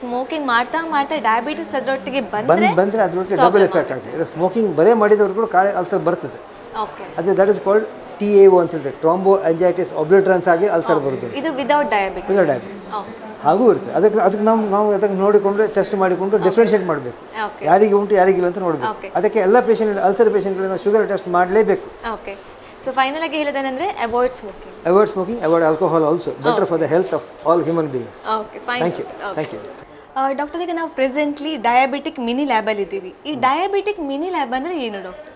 [SPEAKER 1] ಸ್ಮೋಕಿಂಗ್ ಮಾಡ್ತಾ ಡಯಾಬಿಟಿಸ್ ಅದರೊಟ್ಟಿಗೆ
[SPEAKER 2] ಬಂದರೆ ಅದರೊಟ್ಟಿಗೆ ಡಬಲ್ ಎಫೆಕ್ಟ್ ಆಗ್ತದೆ. ಸ್ಮೋಕಿಂಗ್ ಬರೇ ಮಾಡಿದವರು ಕೂಡ ಕಾಲೇ ಅಲ್ಸರ್ ಬರ್ತದೆ. ಅದೇ ದಟ್ ಇಸ್ ಕಾಲ್ಡ್ TAO ಅಂತ ಹೇಳ್ತಾರೆ, ಟ್ರಾಂಬೋ ಆಂಜೈಟಿಸ್ ಆಬ್ಲಿಟ್ರಾನ್ಸ್ ಆಗಿ ಅಲ್ಸರ್ ಬರುತ್ತೆ.
[SPEAKER 1] ಇದು ವಿದೌಟ್ ಡಯಾಬಿಟಿಸ್
[SPEAKER 2] ಹಾಗೂ ಇರ್ತದೆ. ಅದಕ್ಕೆ ನಾವು ಅದಕ್ಕೆ ನೋಡಿಕೊಂಡು ಟೆಸ್ಟ್ ಮಾಡಿಕೊಂಡು ಡಿಫ್ರೆನ್ಷಿಯೇಟ್ ಮಾಡಬೇಕು, ಯಾರಿಗೆ ಉಂಟು ಯಾರಿಗಿಲ್ಲ ಅಂತ ನೋಡಬೇಕು. ಅದಕ್ಕೆ ಎಲ್ಲ ಪೇಷಂಟ್ ಅಲ್ಸರ್ ಪೇಷಂಟ್ಗಳಿಗೆ ನಾವು ಶುಗರ್ ಟೆಸ್ಟ್ ಮಾಡಲೇಬೇಕು.
[SPEAKER 1] ಸೊ ಫೈನಲ್ ಆಗಿ ಹೇಳೋದೇನೆಂದರೆ avoid
[SPEAKER 2] smoking, avoid alcohol also, better for the health of all human beings. Thank you.
[SPEAKER 1] Doctor, ಈಗ ನಾವು ಪ್ರೆಸೆಂಟ್ಲಿ ಡಯಾಬಿಟಿಕ್ ಮಿನಿ ಲ್ಯಾಬಲ್ಲಿ ಇದ್ದೀವಿ. ಈ ಡಯಾಬಿಟಿಕ್ ಮಿನಿ ಲ್ಯಾಬ್ ಅಂದರೆ ಏನು ಡಾಕ್ಟರ್?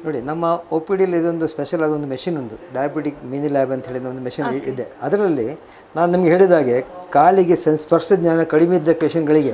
[SPEAKER 2] ನೋಡಿ, ನಮ್ಮ OPD ಇದೊಂದು ಸ್ಪೆಷಲ್ ಆದ ಒಂದು ಮೆಷಿನ್ ಉಂಟು, ಡಯಾಬಿಟಿಕ್ ಮಿನಿ ಲ್ಯಾಬ್ ಅಂತ ಹೇಳಿದ ಒಂದು ಮೆಷಿನ್ ಇದೆ. ಅದರಲ್ಲಿ ನಾನು ನಿಮಗೆ ಹೇಳಿದಾಗೆ ಕಾಲಿಗೆ ಸ್ಪರ್ಶ ಜ್ಞಾನ ಕಡಿಮೆ ಇದ್ದ ಪೇಷಂಟ್ಗಳಿಗೆ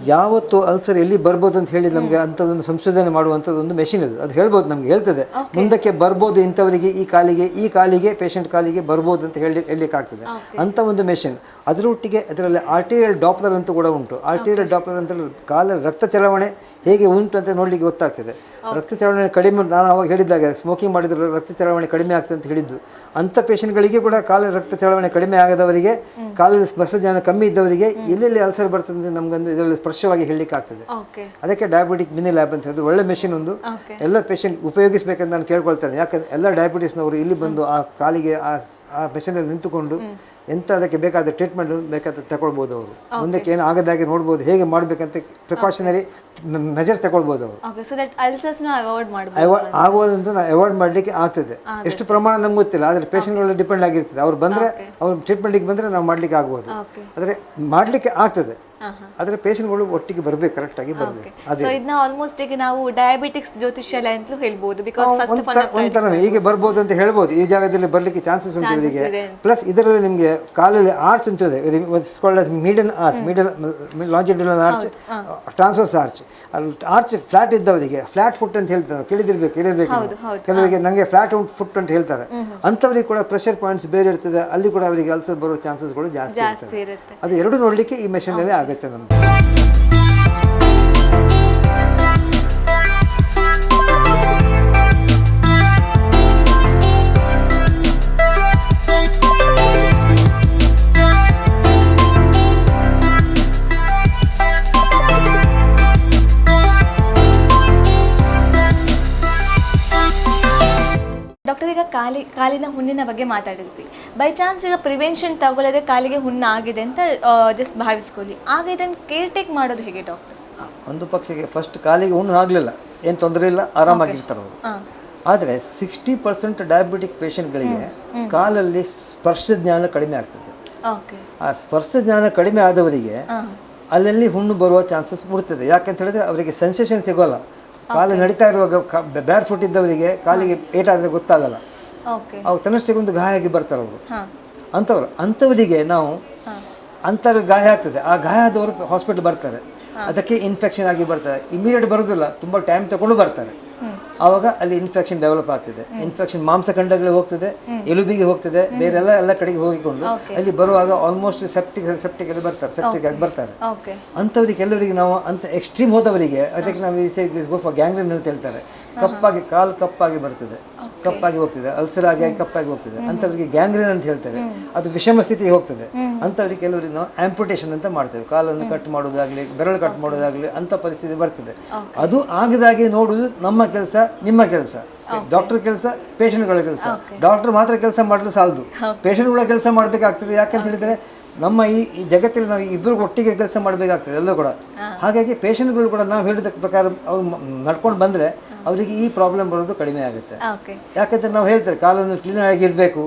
[SPEAKER 2] ಯಾವತ್ತು ಅಲ್ಸರ್ ಎಲ್ಲಿ ಬರ್ಬೋದು ಅಂತ ಹೇಳಿ ನಮಗೆ ಅಂಥದ್ದೊಂದು ಸಂಶೋಧನೆ ಮಾಡುವಂಥದ್ದೊಂದು ಮೆಷಿನ್ ಇದು. ಅದು ಹೇಳ್ಬೋದು, ನಮ್ಗೆ ಹೇಳ್ತದೆ ಮುಂದಕ್ಕೆ ಬರ್ಬೋದು ಇಂಥವರಿಗೆ ಈ ಕಾಲಿಗೆ ಪೇಷಂಟ್ ಕಾಲಿಗೆ ಬರ್ಬೋದು ಅಂತ ಹೇಳಲಿಕ್ಕೆ ಆಗ್ತದೆ ಅಂಥ ಒಂದು ಮೆಷಿನ್. ಅದರೊಟ್ಟಿಗೆ ಅದರಲ್ಲಿ ಆರ್ಟಿರಿಯಲ್ ಡಾಪ್ಲರ್ ಅಂತೂ ಕೂಡ ಉಂಟು. ಆರ್ಟಿರಿಯಲ್ ಡಾಪ್ಲರ್ ಅಂತ ಕಾಲ ರಕ್ತ ಚಲಾವಣೆ ಹೇಗೆ ಉಂಟು ಅಂತ ನೋಡಲಿಕ್ಕೆ ಗೊತ್ತಾಗ್ತದೆ. ರಕ್ತ ಚಲಾವಣೆ ಕಡಿಮೆ, ನಾನು ಅವಾಗ ಹೇಳಿದಾಗ ಸ್ಮೋಕಿಂಗ್ ಮಾಡಿದ್ರೆ ರಕ್ತ ಚಲಾವಣೆ ಕಡಿಮೆ ಆಗ್ತದೆ ಅಂತ ಹೇಳಿದ್ದು, ಅಂಥ ಪೇಷಂಟ್ಗಳಿಗೆ ಕೂಡ ಕಾಲ ರಕ್ತ ಚಲಾವಣೆ ಕಡಿಮೆ ಆಗದವರಿಗೆ, ಕಾಲಲ್ಲಿ ಸ್ಪರ್ಶಜ್ಞಾನ ಕಮ್ಮಿ ಇದ್ದವರಿಗೆ ಎಲ್ಲೆಲ್ಲಿ ಅಲ್ಸರ್ ಬರ್ತದೆ ಅಂತ ನಮಗೊಂದು ಇದರಲ್ಲಿ ಸ್ಪರ್ಶವಾಗಿ ಹೇಳಲಿಕ್ಕೆ ಆಗ್ತದೆ. ಅದಕ್ಕೆ ಡಯಾಬಿಟಿಕ್ ಮಿನಿ ಲ್ಯಾಬ್ ಅಂತ ಹೇಳಿದ್ರೆ ಒಳ್ಳೆ ಮೆಷಿನ್ ಒಂದು, ಎಲ್ಲ ಪೇಷಂಟ್ ಉಪಯೋಗಿಸಬೇಕಂತ ನಾನು ಕೇಳ್ಕೊಳ್ತೇನೆ. ಯಾಕಂದರೆ ಎಲ್ಲ ಡಯಾಬಿಟಿಸ್ನವರು ಇಲ್ಲಿ ಬಂದು ಆ ಕಾಲಿಗೆ ಆ ಮೆಷಿನಲ್ಲಿ ನಿಂತುಕೊಂಡು ಎಂಥ ಅದಕ್ಕೆ ಬೇಕಾದ ಟ್ರೀಟ್ಮೆಂಟ್ ಬೇಕಾದ ತಗೊಳ್ಬೋದು. ಅವರು ಮುಂದಕ್ಕೆ ಏನು ಆಗದಾಗೆ ನೋಡ್ಬೋದು, ಹೇಗೆ ಮಾಡಬೇಕಂತ ಪ್ರಿಕಾಷನರಿ ಮೆಜರ್ಸ್ ತಗೊಳ್ಬೋದು ಅವರು. ಆಗೋದಂತ ಅವಾಯ್ಡ್ ಮಾಡಲಿಕ್ಕೆ ಆಗ್ತದೆ. ಎಷ್ಟು ಪ್ರಮಾಣ ನಮ್ಗೆ ಗೊತ್ತಿಲ್ಲ, ಆದರೆ ಪೇಷಂಟ್ಗಳು ಡಿಪೆಂಡ್ ಆಗಿರ್ತದೆ. ಅವ್ರು ಬಂದರೆ ಅವ್ರು ಟ್ರೀಟ್ಮೆಂಟಿಗೆ ಬಂದರೆ ನಾವು ಮಾಡಲಿಕ್ಕೆ ಆಗ್ಬೋದು, ಆದರೆ ಮಾಡಲಿಕ್ಕೆ ಆಗ್ತದೆ. ಆದರೆ ಪೇಷಂಟ್ಗಳು ಒಟ್ಟಿಗೆ ಬರಬೇಕು, ಕರೆಕ್ಟಾಗಿ ಬರಬೇಕು. ಅದೇ
[SPEAKER 1] ಇದನ್ನ ಆಲ್ಮೋಸ್ಟ್ ಈಗ ನಾವು ಡಯಾಬಿಟಿಕ್ಸ್ ಜ್ಯೋತಿಷ್ಯಾಲಯ ಅಂತಲೂ ಹೇಳ್ಬೋದು. ಬಿಕಾಸ್
[SPEAKER 2] ಒಂಥರ ಹೀಗೆ ಬರ್ಬೋದು ಅಂತ ಹೇಳ್ಬೋದು. ಈ ಜಾಗದಲ್ಲಿ ಬರಲಿಕ್ಕೆ ಚಾನ್ಸಸ್ ಉಂಟು ಇವರಿಗೆ. ಪ್ಲಸ್ ಇದರಲ್ಲಿ ನಿಮಗೆ ಕಾಲಲ್ಲಿ ಆರ್ಚ್ ಉಂಟಿದೆ, median arch, longitudinal arch, transverse arch. ಅಲ್ಲಿ ಆರ್ಚ್ ಫ್ಲಾಟ್ ಇದ್ದವರಿಗೆ ಫ್ಲಾಟ್ ಫುಟ್ ಅಂತ ಹೇಳ್ತಾರೆ, ಕೇಳಿದಿರ್ಬೇಕು. ಕೆಲವರಿಗೆ ನನಗೆ ಫ್ಲಾಟ್ ಫುಟ್ ಅಂತ ಹೇಳ್ತಾರೆ. ಅಂಥವರಿಗೆ ಕೂಡ ಪ್ರೆಷರ್ ಪಾಯಿಂಟ್ಸ್ ಬೇರೆ ಇರ್ತದೆ, ಅಲ್ಲಿ ಕೂಡ ಅವರಿಗೆ ಅಲ್ಸರ್ ಬರೋ ಚಾನ್ಸಸ್ಗಳು ಜಾಸ್ತಿ ಇರ್ತದೆ. ಅದು ಎರಡು ನೋಡಲಿಕ್ಕೆ ಈ ಮೆಷಿನಲ್ಲಿ ಆಗುತ್ತೆ ನಮ್ಗೆ.
[SPEAKER 1] ಡಾಕ್ಟರ್, ಈಗ ಕಾಲಿನ ಹುಣ್ಣಿನ ಬಗ್ಗೆ ಮಾತಾಡಿದ್ವಿ. ಬೈ ಚಾನ್ಸ್ ಈಗ ಪ್ರಿವೆನ್ಷನ್ ತಗೊಳ್ಳದೆ ಕಾಲಿಗೆ ಹುಣ್ಣು ಆಗಿದೆ ಅಂತ ಜಸ್ಟ್ ಭಾವಿಸ್ಕೊಳ್ಳಿ, ಆಗ ಇದನ್ನು ಕೇರ್ ಟೇಕ್ ಮಾಡೋದು ಹೇಗೆ ಡಾಕ್ಟರ್?
[SPEAKER 2] ಒಂದು ಪಕ್ಷಕ್ಕೆ ಫಸ್ಟ್ ಕಾಲಿಗೆ ಹುಣ್ಣು ಆಗಲಿಲ್ಲ, ಏನು ತೊಂದರೆ ಇಲ್ಲ, ಆರಾಮಾಗಿರ್ತಾರೆ ಅವರು. ಆದರೆ 60% ಡಯಾಬಿಟಿಕ್ ಪೇಷಂಟ್ಗಳಿಗೆ ಕಾಲಲ್ಲಿ ಸ್ಪರ್ಶ ಜ್ಞಾನ ಕಡಿಮೆ ಆಗ್ತದೆ. ಆ ಸ್ಪರ್ಶ ಜ್ಞಾನ ಕಡಿಮೆ ಆದವರಿಗೆ ಅಲ್ಲಲ್ಲಿ ಹುಣ್ಣು ಬರುವ ಚಾನ್ಸಸ್ ಬಿಡ್ತದೆ. ಯಾಕಂತ ಹೇಳಿದ್ರೆ ಅವರಿಗೆ ಸೆನ್ಸೇಷನ್ ಸಿಗೋಲ್ಲ. ಕಾಲು ನಡೀತಾ ಇರುವಾಗ ಬ್ಯಾರ್ ಫುಟ್ ಇದ್ದವರಿಗೆ ಕಾಲಿಗೆ ಏಟಾದರೆ ಗೊತ್ತಾಗಲ್ಲ, ಅವು ತನ್ನಷ್ಟಕ್ಕೆ ಒಂದು ಗಾಯ ಆಗಿ ಬರ್ತಾರೆ ಅವರು. ಅಂಥವರಿಗೆ ನಾವು ಅಂಥವ್ರಿಗೆ ಗಾಯ ಆಗ್ತದೆ, ಆ ಗಾಯ ಆದವರು ಹಾಸ್ಪಿಟಲ್ ಬರ್ತಾರೆ, ಅದಕ್ಕೆ ಇನ್ಫೆಕ್ಷನ್ ಆಗಿ ಬರ್ತಾರೆ. ಇಮಿಡಿಯೇಟ್ ಬರೋದಿಲ್ಲ, ತುಂಬ ಟೈಮ್ ತಗೊಂಡು ಬರ್ತಾರೆ. ಆವಾಗ ಅಲ್ಲಿ ಇನ್ಫೆಕ್ಷನ್ ಡೆವಲಪ್ ಆಗ್ತದೆ. ಇನ್ಫೆಕ್ಷನ್ ಮಾಂಸಖಂಡಗಳಿಗೆ ಹೋಗ್ತದೆ, ಎಲುಬಿಗೆ ಹೋಗ್ತದೆ, ಬೇರೆಲ್ಲ ಕಡೆಗೆ ಹೋಗಿಕೊಂಡು ಅಲ್ಲಿ ಬರುವಾಗ ಆಲ್ಮೋಸ್ಟ್ ಸೆಪ್ಟಿಕ್ ಅಲ್ಲಿ ಬರ್ತಾರೆ, ಸೆಪ್ಟಿಕ್ ಆಗಿ ಬರ್ತಾರೆ. ಅಂಥವ್ರಿಗೆ ಕೆಲವರಿಗೆ ನಾವು ಅಂತ ಎಕ್ಸ್ಟ್ರೀಮ್ ಹೋದವರಿಗೆ ಅದಕ್ಕೆ ನಾವು ಗೋ ಫಾರ್ ಗ್ಯಾಂಗ್ರೀನ್ ಅಂತ ಹೇಳ್ತಾರೆ. ಕಪ್ಪಾಗಿ ಕಾಲು ಕಪ್ಪಾಗಿ ಬರ್ತದೆ, ಕಪ್ಪಾಗಿ ಹೋಗ್ತದೆ, ಅಲ್ಸರ್ ಆಗಿ ಕಪ್ಪಾಗಿ ಹೋಗ್ತದೆ. ಅಂಥವ್ರಿಗೆ ಗ್ಯಾಂಗ್ರೀನ್ ಅಂತ ಹೇಳ್ತೇವೆ, ಅದು ವಿಷಮ ಸ್ಥಿತಿಗೆ ಹೋಗ್ತದೆ. ಅಂಥವ್ರಿಗೆ ಕೆಲವರಿಗೆ ನಾವು ಆಂಪುಟೇಷನ್ ಅಂತ ಮಾಡ್ತೇವೆ, ಕಾಲನ್ನು ಕಟ್ ಮಾಡೋದಾಗಲಿ, ಬೆರಳು ಕಟ್ ಮಾಡೋದಾಗಲಿ, ಅಂಥ ಪರಿಸ್ಥಿತಿ ಬರ್ತದೆ. ಅದು ಆಗದಾಗೆ ನೋಡುವುದು ನಮ್ಮ ಕೆಲಸ, ನಿಮ್ಮ ಕೆಲಸ, ಡಾಕ್ಟರ್ ಕೆಲಸ, ಪೇಷಂಟ್ಗಳ ಕೆಲಸ. ಡಾಕ್ಟರ್ ಮಾತ್ರ ಕೆಲಸ ಮಾಡಲು ಸಾಲದು, ಪೇಷಂಟ್ಗಳ ಕೆಲಸ ಮಾಡಬೇಕಾಗ್ತದೆ. ಯಾಕಂತ ಹೇಳಿದರೆ ನಮ್ಮ ಈ ಜಗತ್ತಲ್ಲಿ ನಾವು ಇಬ್ಬರು ಒಟ್ಟಿಗೆ ಕೆಲಸ ಮಾಡಬೇಕಾಗ್ತದೆ ಎಲ್ಲ ಕೂಡ. ಹಾಗಾಗಿ ಪೇಷಂಟ್ಗಳು ಕೂಡ ನಾವು ಹೇಳಿದ ಪ್ರಕಾರ ಅವ್ರು ನಡ್ಕೊಂಡು ಬಂದರೆ ಅವರಿಗೆ ಈ ಪ್ರಾಬ್ಲಮ್ ಬರೋದು ಕಡಿಮೆ ಆಗುತ್ತೆ. ಯಾಕಂದರೆ ನಾವು ಹೇಳ್ತಾರೆ ಕಾಲನ್ನು ಕ್ಲೀನಾಗಿ ಇಡಬೇಕು,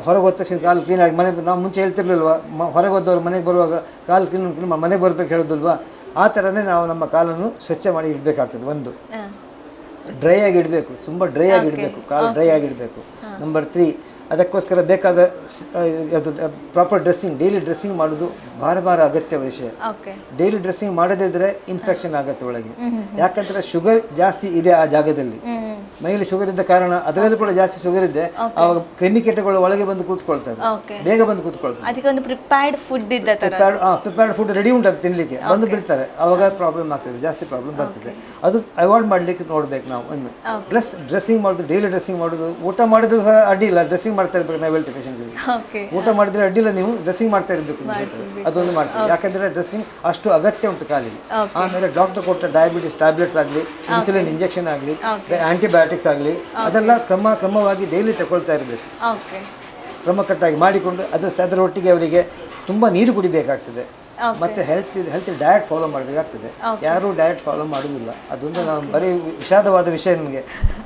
[SPEAKER 2] ಹೊರಗೆ ಹೋದ ತಕ್ಷಣ ಕಾಲು ಕ್ಲೀನಾಗಿ ನಾವು ಮುಂಚೆ ಹೇಳ್ತಿರ್ಲಿಲ್ವಾ, ಹೊರಗೆ ಹೋದವ್ರು ಮನೆಗೆ ಬರುವಾಗ ಕಾಲು ಕ್ಲೀನ್ ಮನೆಗೆ ಬರಬೇಕು ಹೇಳೋದಿಲ್ವಾ? ಆ ಥರನೇ ನಾವು ನಮ್ಮ ಕಾಲನ್ನು ಸ್ವಚ್ಛ ಮಾಡಿ ಇಡಬೇಕಾಗ್ತದೆ. ಒಂದು ಡ್ರೈ ಆಗಿ ಇಡಬೇಕು, ತುಂಬ ಡ್ರೈ ಆಗಿ ಇಡಬೇಕು, ಕಾಲು ಡ್ರೈ ಆಗಿಡಬೇಕು. ನಂಬರ್ 3, ಅದಕ್ಕೋಸ್ಕರ ಬೇಕಾದ ಅದು ಪ್ರಾಪರ್ ಡ್ರೆಸ್ಸಿಂಗ್, ಡೈಲಿ ಡ್ರೆಸ್ಸಿಂಗ್ ಮಾಡೋದು ಭಾರ ಅಗತ್ಯ ವಿಷಯ. ಡೈಲಿ ಡ್ರೆಸ್ಸಿಂಗ್ ಮಾಡದಿದ್ದರೆ ಇನ್ಫೆಕ್ಷನ್ ಆಗುತ್ತೆ ಒಳಗೆ. ಯಾಕಂದರೆ ಶುಗರ್ ಜಾಸ್ತಿ ಇದೆ ಆ ಜಾಗದಲ್ಲಿ, ಮೈಲಿ ಶುಗರ್ ಇದ್ದ ಕಾರಣ ಅದರಲ್ಲೂ ಕೂಡ ಜಾಸ್ತಿ ಶುಗರ್ ಇದೆ, ಆವಾಗ ಕ್ರಿಮಿಕೀಟಗಳು ಒಳಗೆ ಬಂದು ಕೂತ್ಕೊಳ್ತದೆ, ಬೇಗ ಬಂದು ಕೂತ್ಕೊಳ್ತದೆ.
[SPEAKER 1] ಅದಕ್ಕೆ ಒಂದು ಪ್ರಿಪೇರ್ಡ್
[SPEAKER 2] ಫುಡ್ ರೆಡಿ ಉಂಟು ಅದು ತಿನ್ನಲಿಕ್ಕೆ, ಬಂದು ಬೀಳ್ತಾರೆ, ಆವಾಗ ಪ್ರಾಬ್ಲಮ್ ಆಗ್ತದೆ, ಜಾಸ್ತಿ ಪ್ರಾಬ್ಲಮ್ ಬರ್ತದೆ. ಅದು ಅವಾಯ್ಡ್ ಮಾಡಲಿಕ್ಕೆ ನೋಡ್ಬೇಕು ನಾವು. ಒಂದು ಪ್ಲಸ್ ಡ್ರೆಸ್ಸಿಂಗ್ ಮಾಡೋದು, ಡೈಲಿ ಡ್ರೆಸ್ಸಿಂಗ್ ಮಾಡೋದು. ಊಟ ಮಾಡಿದ್ರು ಸಹ ಅಡ್ಡಿಲ್ಲ, ಡ್ರೆಸ್ಸಿಂಗ್ ಮಾಡ್ತಾ ಇರ್ಬೇಕು. ನಾವು ಹೇಳ್ತೀವಿ ಪೇಷಂಟ್ಗಳಿಗೆ, ಊಟ ಮಾಡಿದ್ರೆ ಅಡ್ಡಿಲ್ಲ, ನೀವು ಡ್ರೆಸ್ಸಿಂಗ್ ಮಾಡ್ತಾ ಇರಬೇಕು, ಅದೊಂದು ಮಾಡ್ತೀವಿ. ಯಾಕಂದರೆ ಡ್ರೆಸ್ಸಿಂಗ್ ಅಷ್ಟು ಅಗತ್ಯ ಉಂಟು ಕಾಲಿಗೆ. ಆಮೇಲೆ ಡಾಕ್ಟರ್ ಕೊಟ್ಟ ಡಯಾಬಿಟಿಸ್ ಟ್ಯಾಬ್ಲೆಟ್ಸ್ ಆಗಲಿ, ಇನ್ಸುಲಿನ್ ಇಂಜೆಕ್ಷನ್ ಆಗಲಿ, ಆಂಟಿಬಯೋಟಿಕ್ಸ್ ಆಗಲಿ, ಅದೆಲ್ಲ ಕ್ರಮವಾಗಿ ಡೈಲಿ ತಗೊಳ್ತಾ ಇರಬೇಕು. ಕ್ರಮಕಟ್ಟಾಗಿ ಮಾಡಿಕೊಂಡು ಅದರೊಟ್ಟಿಗೆ ಅವರಿಗೆ ತುಂಬ ನೀರು ಕುಡಿಬೇಕಾಗ್ತದೆ. ಮತ್ತು ಹೆಲ್ತ್ ಡಯಟ್ ಫಾಲೋ ಮಾಡಬೇಕಾಗ್ತದೆ. ಯಾರೂ ಡಯಟ್ ಫಾಲೋ ಮಾಡೋದಿಲ್ಲ, ಅದೊಂದು ನಾವು ಬರೀ ವಿಷಾದವಾದ ವಿಷಯ, ನಮಗೆ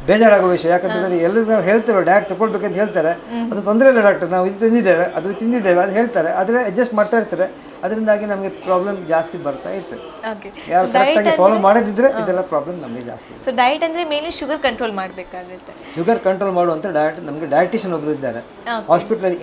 [SPEAKER 2] ಬೇಜಾರಾಗೋ ವಿಷಯ. ಯಾಕಂತೇಳಿದ್ರೆ ಎಲ್ಲರೂ ನಾವು ಹೇಳ್ತೇವೆ ಡಯಟ್ ತಗೊಳ್ಬೇಕಂತ ಹೇಳ್ತಾರೆ, ಅದು ತೊಂದರೆ ಇಲ್ಲ ಡಾಕ್ಟರ್, ನಾವು ಇದು ತಿಂದಿದ್ದೇವೆ ಅದು ಹೇಳ್ತಾರೆ, ಆದರೆ ಅಡ್ಜಸ್ಟ್ ಮಾಡ್ತಾ ಇರ್ತಾರೆ. ಅದರಿಂದಾಗಿ ನಮಗೆ ಪ್ರಾಬ್ಲಮ್ ಜಾಸ್ತಿ ಬರ್ತಾ ಇರ್ತದೆ.
[SPEAKER 1] ಓಕೆ.
[SPEAKER 2] ಯಾರು ಕರೆಕ್ಟಾಗಿ ಫಾಲೋ ಮಾಡದಿದ್ರೆ ಇದೆಲ್ಲ ಪ್ರಾಬ್ಲಮ್ ನಮಗೆ ಜಾಸ್ತಿ ಇದೆ.
[SPEAKER 1] ಸೊ ಡಯಟ್ ಅಂದರೆ ಮೇನ್ಲಿ ಶುಗರ್ ಕಂಟ್ರೋಲ್ ಮಾಡಬೇಕಾಗುತ್ತೆ.
[SPEAKER 2] ಶುಗರ್ ಕಂಟ್ರೋಲ್ ಮಾಡುವಂಥ ನಮಗೆ ಡಯಟಿಷಿಯನ್ ಒಬ್ಬರು ಇದ್ದಾರೆ ಹಾಸ್ಪಿಟಲ್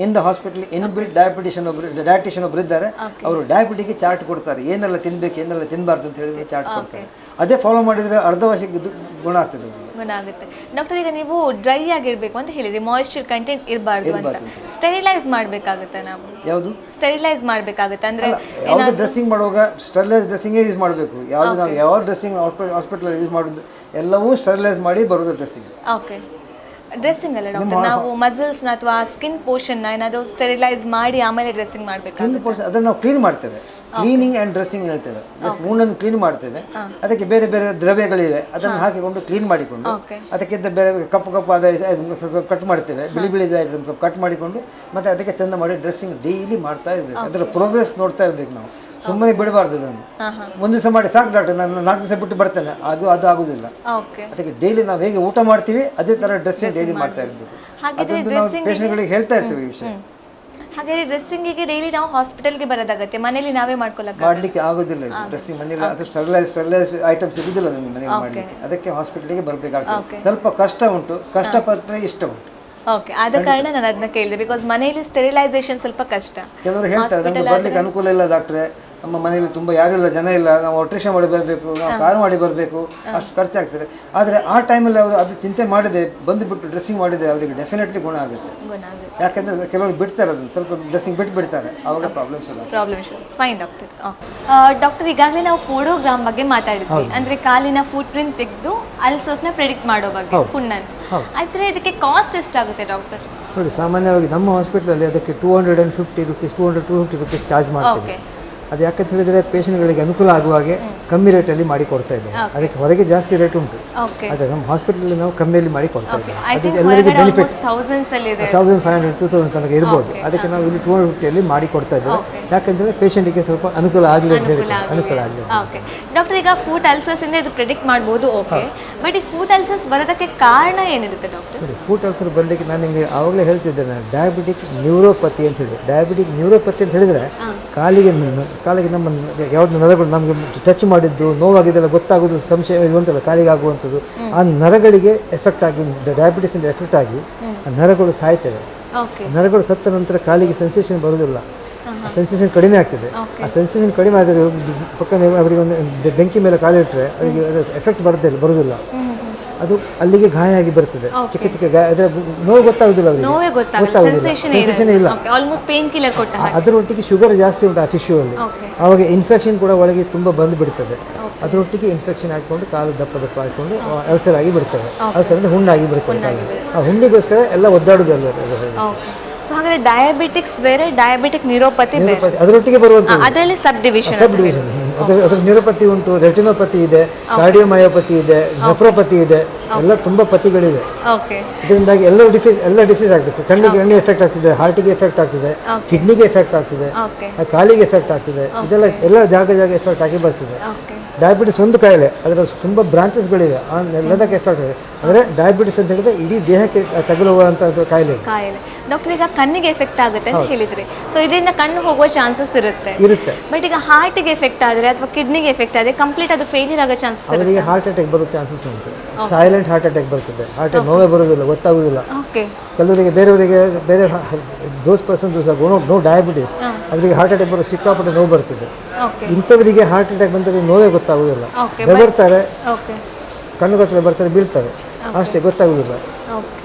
[SPEAKER 2] ಇನ್ಬಿಲ್ಟ್ ಡಯಟಿಷಿಯನ್ ಒಬ್ಬರು ಇದ್ದಾರೆ. ಅವರು ಡಯಾಬಿಟಿಗೆ ಚಾರ್ಟ್ ಕೊಡ್ತಾರೆ, ಏನೆಲ್ಲ ತಿನ್ಬೇಕು ಏನೆಲ್ಲ ತಿನ್ನಬಾರ್ದು ಅಂತ ಹೇಳಿ ಚಾರ್ಟ್ ಕೊಡ್ತಾರೆ. ಅದೇ ಫಾಲೋ ಮಾಡಿದರೆ ಅರ್ಧ ವರ್ಷಕ್ಕೆ ಗುಣ ಆಗ್ತದೆ.
[SPEAKER 1] ಗುಣ ಆಗುತ್ತೆ. ಡಾಕ್ಟರ್, ಈಗ ನೀವು ಡ್ರೈ ಆಗಿರಬೇಕು ಅಂತ ಹೇಳಿದ್ರಿ, ಮಾಯಿಶ್ಚರ್ ಕಂಟೆಂಟ್ ಇರಬಾರ್ದು ಅಂತ. ಸ್ಟೆರಿಲೈಸ್ ಮಾಡಬೇಕಾಗುತ್ತೆ ನಾವು?
[SPEAKER 2] ಯಾವುದು
[SPEAKER 1] ಸ್ಟೆರಿಲೈಸ್ ಮಾಡಬೇಕಾಗುತ್ತೆ ಅಂದರೆ
[SPEAKER 2] ಯಾವುದು ಡ್ರೆಸ್ಸಿಂಗ್ ಮಾಡುವಾಗ ಸ್ಟೆರಿಲೈಸ್ ಡ್ರೆಸ್ಸಿಂಗೇ ಯೂಸ್ ಮಾಡಬೇಕು. ಯಾವುದು ನಾವು ಯಾವ ಡ್ರೆಸ್ಸಿಂಗ್ ಹಾಸ್ಪಿಟಲ್ ಯೂಸ್ ಮಾಡೋದು ಎಲ್ಲವೂ ಸ್ಟೆರಿಲೈಸ್ ಮಾಡಿ ಬರೋದು ಡ್ರೆಸ್ಸಿಂಗ್.
[SPEAKER 1] ಓಕೆ. ಡ್ರೆಸ್ಸಿಂಗ್ ಅಲ್ಲ ಡಾಕ್ಟರ್, ನಾವು ಮಸಲ್ಸ್ನ ಅಥವಾ ಸ್ಕಿನ್ ಪೋರ್ಷನ್ನ ಏನಾದರೂ ಸ್ಟೆರಿಲೈಸ್ ಮಾಡಿ ಆಮೇಲೆ ಡ್ರೆಸ್ಸಿಂಗ್ ಮಾಡಬೇಕು.
[SPEAKER 2] ಸ್ಕಿನ್ ಪೋರ್ಷನ್ ಅದನ್ನು ನಾವು ಕ್ಲೀನ್ ಮಾಡ್ತೇವೆ, ಕ್ಲೀನಿಂಗ್ ಆ್ಯಂಡ್ ಡ್ರೆಸ್ಸಿಂಗ್ ಹೇಳ್ತೇವೆ. ಜಸ್ಟ್ ಮೂಡನ್ನು ಕ್ಲೀನ್ ಮಾಡ್ತೇವೆ, ಅದಕ್ಕೆ ಬೇರೆ ಬೇರೆ ದ್ರವ್ಯಗಳಿವೆ, ಅದನ್ನು ಹಾಕಿಕೊಂಡು ಕ್ಲೀನ್ ಮಾಡಿಕೊಂಡು ಅದಕ್ಕಿಂತ ಬೇರೆ ಕಪ್ಪು ಆದ ಸ್ವಲ್ಪ ಕಟ್ ಮಾಡ್ತೇವೆ, ಬಿಳಿ ಸ್ವಲ್ಪ ಕಟ್ ಮಾಡಿಕೊಂಡು ಮತ್ತೆ ಅದಕ್ಕೆ ಚೆಂದ ಮಾಡಿ ಡ್ರೆಸ್ಸಿಂಗ್ ಡೈಲಿ ಮಾಡ್ತಾ ಇರಬೇಕು. ಅದರ ಪ್ರೋಗ್ರೆಸ್ ನೋಡ್ತಾ ಇರಬೇಕು ನಾವು, ಸುಮ್ಮನೆ ಬಿಡಬಾರ್ದು ಅದನ್ನು. ಒಂದು ದಿವಸ ಮಾಡಿ ಸಾಕು ಡಾಕ್ಟರ್, ನಾನು 4 ದಿವಸ ಬಿಟ್ಟು ಬರ್ತೇನೆ, ಅದು ಆಗೋದಿಲ್ಲ. ಅದಕ್ಕೆ ಡೈಲಿ ನಾವು ಹೇಗೆ ಊಟ ಮಾಡ್ತೀವಿ ಅದೇ ಥರ ಡ್ರೆಸ್ಸಿಂಗ್ ಡೈಲಿ ಮಾಡ್ತಾ ಇರಬೇಕು. ಅದೊಂದು ನಾವು ಪೇಷಂಟ್ಗಳಿಗೆ ಹೇಳ್ತಾ ಇರ್ತೀವಿ ಈ ವಿಷಯ.
[SPEAKER 1] ಹಾಗಾದ್ರೆ ಡ್ರೆಸ್ಸಿಂಗಿಗೆ ಡೈಲಿ ನಾವು ಹಾಸ್ಪಿಟಲ್ಗೆ ಬರೋದಾಗತ್ತೆ, ಮನೇಲಿ ನಾವೇ
[SPEAKER 2] ಮಾಡ್ಲಿಕ್ಕೆ ಆಗೋದಿಲ್ಲ. ಇದು ಡ್ರೆಸ್ಸಿಂಗ್ ಮನೇಲಿ ಅದು ಸ್ಟೆರಿಲೈಸ್ ಐಟಮ್ ಸಿಗುದಿಲ್ಲ ನಮಗೆ ಮನೇಲಿ ಮಾಡಲಿಕ್ಕೆ, ಅದಕ್ಕೆ ಹಾಸ್ಪಿಟಲ್ಗೆ ಬರಬೇಕಾಗ್ತದೆ. ಸ್ವಲ್ಪ ಕಷ್ಟ ಉಂಟು, ಕಷ್ಟಪಟ್ಟರೆ ಇಷ್ಟ ಉಂಟು.
[SPEAKER 1] ಓಕೆ, ಆದ ಕಾರಣ ನಾನು ಅದನ್ನ ಕೇಳಿದೆ, ಬಿಕಾಸ್ ಮನೆಯಲ್ಲಿ ಸ್ಟೆರಿಲೈಸೇಷನ್ ಸ್ವಲ್ಪ ಕಷ್ಟ.
[SPEAKER 2] ಕೆಲವರು ಹೇಳ್ತಾರೆ ನಮ್ಗೆ ಬರ್ಲಿಕ್ಕೆ ಅನುಕೂಲ ಇಲ್ಲ ಡಾಕ್ಟ್ರೆ, ನಮ್ಮ ಮನೆಯಲ್ಲಿ ತುಂಬ ಯಾರಿಲ್ಲ, ಜನ ಇಲ್ಲ, ನಾವು ರಿಕ್ಷಾ ಮಾಡಿ ಬರಬೇಕು, ನಾವು ಕಾರ್ ಮಾಡಿ ಬರಬೇಕು, ಅಷ್ಟು ಖರ್ಚಾಗ್ತದೆ. ಆದರೆ ಆ ಟೈಮಲ್ಲಿ ಅವರು ಅದು ಚಿಂತೆ ಮಾಡಿದೆ ಬಂದುಬಿಟ್ಟು ಡ್ರೆಸ್ಸಿಂಗ್ ಮಾಡಿದೆ, ಅವರಿಗೆ ಡೆಫಿನೆಟ್ಲಿ ಗುಣ ಆಗುತ್ತೆ. ಯಾಕಂದರೆ ಕೆಲವರು ಬಿಡ್ತಾರೆ, ಅದನ್ನು ಸ್ವಲ್ಪ ಡ್ರೆಸ್ಸಿಂಗ್ ಬಿಡ್ತಾರೆ, ಆವಾಗ ಪ್ರಾಬ್ಲಮ್ಸ್
[SPEAKER 1] ಫೈನ್ ಡಾಕ್ಟರ್. ಡಾಕ್ಟರ್, ಈಗಾಗಲೇ ನಾವು ಪೋಡೋಗ್ರಾಮ್ ಬಗ್ಗೆ ಮಾತಾಡಿದ್ವಿ, ಅಂದರೆ ಕಾಲಿನ ಫುಟ್ ಪ್ರಿಂಟ್ ತೆಗೆದು ಅಲ್ಸರ್ಸ್ನ ಪ್ರೆಡಿಕ್ಟ್ ಮಾಡೋ ಬಗ್ಗೆ, ಹುಣ್ಣನ್ನು. ಆದರೆ ಇದಕ್ಕೆ ಕಾಸ್ಟ್ ಎಷ್ಟಾಗುತ್ತೆ ಡಾಕ್ಟರ್?
[SPEAKER 2] ನೋಡಿ, ಸಾಮಾನ್ಯವಾಗಿ ನಮ್ಮ ಹಾಸ್ಪಿಟಲಲ್ಲಿ ಅದಕ್ಕೆ 250 ರೂಪೀಸ್ ಚಾರ್ಜ್ ಮಾಡ್ತೀವಿ. ಅದು ಯಾಕಂತ ಹೇಳಿದರೆ ಪೇಷಂಟ್ಗಳಿಗೆ ಅನುಕೂಲ ಆಗುವ ಹಾಗೆ ಕಮ್ಮಿ ರೇಟಲ್ಲಿ ಮಾಡಿ ಕೊಡ್ತಾ ಇದ್ದೇವೆ. ಅದಕ್ಕೆ ಹೊರಗೆ ಜಾಸ್ತಿ ರೇಟ್ ಉಂಟು, ಆದರೆ ನಮ್ಮ ಹಾಸ್ಪಿಟಲಲ್ಲಿ ನಾವು ಕಮ್ಮಿಯಲ್ಲಿ ಮಾಡಿ ಕೊಡ್ತಾ ಇದ್ದೇವೆ. ಅದಕ್ಕೆ ಎಲ್ಲರಿಗೆ ಬೆನಿಫಿಟ್ 1500 2000 ತನಕ ಇರ್ಬೋದು. ಅದಕ್ಕೆ ನಾವು ಇಲ್ಲಿ 250 ಮಾಡಿ ಕೊಡ್ತಾ ಇದ್ದೇವೆ. ಯಾಕಂದರೆ ಪೇಷಂಟಿಗೆ ಸ್ವಲ್ಪ ಅನುಕೂಲ ಆಗಲಿ ಅಂತ ಹೇಳಿ, ಅನುಕೂಲ ಆಗಲಿ.
[SPEAKER 1] ಡಾಕ್ಟರ್, ಈಗ ಫುಟ್ ಅಲ್ಸರ್ಸ್ ಇಂದ ಇದು ಪ್ರೆಡಿಕ್ಟ್ ಮಾಡ್ಬೋದು, ಓಕೆ, ಬಟ್ ಈ ಫುಟ್ ಅಲ್ಸರ್ಸ್ ಬರೋದಕ್ಕೆ ಕಾರಣ ಏನಿರುತ್ತೆ ಡಾಕ್ಟರ್?
[SPEAKER 2] ನೋಡಿ, ಫುಟ್ ಅಲ್ಸರ್ ಬರಲಿಕ್ಕೆ ನಾನು ನಿಮಗೆ ಆವಾಗಲೇ ಹೇಳ್ತಿದ್ದೇನೆ, ಡಯಾಬಿಟಿಕ್ ನ್ಯೂರೋಪತಿ ಅಂತ ಹೇಳಿ. ಡಯಾಬಿಟಿಕ್ ನ್ಯೂರೋಪತಿ ಅಂತ ಹೇಳಿದರೆ ಕಾಲಿಗೆ ನಮ್ಮ ಯಾವ್ದು ನರಗಳು ನಮಗೆ ಟಚ್ ಮಾಡಿದ್ದು ನೋವಾಗಿದ್ದೆಲ್ಲ ಗೊತ್ತಾಗೋದು, ಸಂಶಯ ಇದು ಉಂಟಲ್ಲ ಕಾಲಿಗೆ ಆಗುವಂಥದ್ದು, ಆ ನರಗಳಿಗೆ ಎಫೆಕ್ಟ್ ಆಗಿ, ಡಯಾಬಿಟಿಸಿಂದ ಎಫೆಕ್ಟ್ ಆಗಿ ಆ ನರಗಳು ಸಾಯ್ತವೆ. ನರಗಳು ಸತ್ತ ನಂತರ ಕಾಲಿಗೆ ಸೆನ್ಸೇಷನ್ ಬರೋದಿಲ್ಲ, ಆ ಸೆನ್ಸೇಷನ್ ಕಡಿಮೆ ಆಗ್ತದೆ. ಆ ಸೆನ್ಸೇಷನ್ ಕಡಿಮೆ ಆದರೆ ಪಕ್ಕನೆ ಅವರಿಗೆ ಒಂದು ಬೆಂಕಿ ಮೇಲೆ ಕಾಲಿಟ್ಟರೆ ಅವರಿಗೆ ಅದರ ಎಫೆಕ್ಟ್ ಬರೋದಿಲ್ಲ, ಅದು ಅಲ್ಲಿಗೆ ಗಾಯ ಆಗಿ ಬರ್ತದೆ. ಚಿಕ್ಕ ಚಿಕ್ಕ ಗಾಯ, ಅದರ ನೋವು ಗೊತ್ತಾಗುದಿಲ್ಲ ಅವರಿಗೆ, ಗೊತ್ತಾಗುದಿಲ್ಲ, ಸೆನ್ಸೇಷನ್ ಇಲ್ಲ. ಅದರೊಟ್ಟಿಗೆ ಶುಗರ್ ಜಾಸ್ತಿ ಉಂಟು ಆ ಟಿಶ್ಯೂ ಅಲ್ಲಿ, ಆವಾಗ ಇನ್ಫೆಕ್ಷನ್ ಕೂಡ ಒಳಗೆ ತುಂಬ ಬಂದು ಬಿಡ್ತದೆ. ಅದರೊಟ್ಟಿಗೆ ಇನ್ಫೆಕ್ಷನ್ ಹಾಕಿಕೊಂಡು ಕಾಲು ದಪ್ಪ ಹಾಕಿಕೊಂಡು ಅಲ್ಸರ್ ಆಗಿ ಬಿಡ್ತವೆ. ಅಲ್ಸರ್ ಅಂದರೆ ಹುಣ್ಣಾಗಿ ಬಿಡ್ತವೆ. ಆ ಹುಣ್ಣಿಗೋಸ್ಕರ ಎಲ್ಲ ಒದ್ದಾಡುದಲ್ಲ.
[SPEAKER 1] ಸೊ ಹಾಗಾದ್ರೆ ಡಯಾಬಿಟಿಕ್ಸ್ ಬೇರೆ, ಡಯಾಬಿಟಿಕ್ ನ್ಯೂರೋಪತಿ
[SPEAKER 2] ಅದರೊಟ್ಟಿಗೆ ಬರುವಂಥದ್ದು,
[SPEAKER 1] ಅದರಲ್ಲಿ ಸಬ್ ಡಿವಿಷನ್
[SPEAKER 2] ಅದರ ನ್ಯೂರೋಪತಿ ಉಂಟು, ರೆಟಿನೋಪತಿ ಇದೆ, ಕಾರ್ಡಿಯೋಮಯೋಪತಿ ಇದೆ, ನೆಫ್ರೋಪತಿ ಇದೆ, ಎಲ್ಲ ತುಂಬ ಪತಿಗಳಿವೆ. ಇದರಿಂದಾಗಿ ಎಲ್ಲ ಡಿಸೀಸ್ ಆಗ್ತದೆ. ಕಣ್ಣಿಗೆ ಎಫೆಕ್ಟ್ ಆಗ್ತಿದೆ, ಹಾರ್ಟಿಗೆ ಎಫೆಕ್ಟ್ ಆಗ್ತಿದೆ, ಕಿಡ್ನಿಗೆ ಎಫೆಕ್ಟ್ ಆಗ್ತಿದೆ, ಕಾಲಿಗೆ ಎಫೆಕ್ಟ್ ಆಗ್ತಿದೆ, ಇದೆಲ್ಲ ಜಾಗ ಎಫೆಕ್ಟ್ ಆಗಿ ಬರ್ತದೆ. ಡಯಾಬಿಟಿಸ್ ಒಂದು ಕಾಯಿಲೆ, ಅದರ ತುಂಬ ಬ್ರಾಂಚಸ್ಗಳಿವೆ, ಎಲ್ಲದಕ್ಕೆ ಎಫೆಕ್ಟ್ ಇದೆ. ಅಂದರೆ ಡಯಾಬಿಟಿಸ್ ಅಂತ ಹೇಳಿದ್ರೆ ಇಡೀ ದೇಹಕ್ಕೆ ತಗುಲುವಂಥ ಕಾಯಿಲೆ.
[SPEAKER 1] ಡಾಕ್ಟರ್, ಈಗ ಕಣ್ಣಿಗೆ ಎಫೆಕ್ಟ್ ಆಗುತ್ತೆ ಅಂತ ಹೇಳಿದ್ರಿ, ಸೊ ಇದರಿಂದ ಕಣ್ಣು ಹೋಗುವ ಚಾನ್ಸಸ್ ಇರುತ್ತೆ. ಬಟ್ ಈಗ ಹಾರ್ಟಿಗೆ ಎಫೆಕ್ಟ್ ಆದರೆ ಅಥವಾ ಕಿಡ್ನಿಗೆ ಎಫೆಕ್ಟ್ ಆದರೆ ಕಂಪ್ಲೀಟ್ ಅದು ಫೇಲ್ಯೂರ್ ಆಗೋ ಚಾನ್ಸಸ್ ಇರುತ್ತೆ.
[SPEAKER 2] ಅವರಿಗೆ ಹಾರ್ಟ್ ಅಟ್ಯಾಕ್ ಬರೋ ಚಾನ್ಸಸ್ ಉಂಟು, ಸೈಲೆಂಟ್ ಹಾರ್ಟ್ ಅಟ್ಯಾಕ್ ಬರ್ತದೆ. ಹಾರ್ಟ್ ಅಟ್ಯಾಕ್ ನೋವೇ ಬರೋದಿಲ್ಲ, ಗೊತ್ತಾಗೋದಿಲ್ಲ. ಕೆಲವರಿಗೆ ಬೇರೆ ದೋಸ್ ಪರ್ಸನ್ ನೋ ಡಯಾಬಿಟಿಸ್, ಅವರಿಗೆ ಹಾರ್ಟ್ ಅಟ್ಯಾಕ್ ಬರೋ ಸಿಕ್ಕಾಪಟ್ಟೆ ನೋವು ಬರ್ತದೆ. ಇಂಥವರಿಗೆ ಹಾರ್ಟ್ ಅಟ್ಯಾಕ್ ಬಂದರೆ ನೋವೇ ಗೊತ್ತಾಗೋದಿಲ್ಲ, ಬೆವರ್ತಾರೆ, ಕಣ್ಣು ಗೊತ್ತದ ಬರ್ತಾರೆ, ಬೀಳ್ತಾರೆ, ಅಷ್ಟೇ, ಗೊತ್ತಾಗೋದಿಲ್ಲ.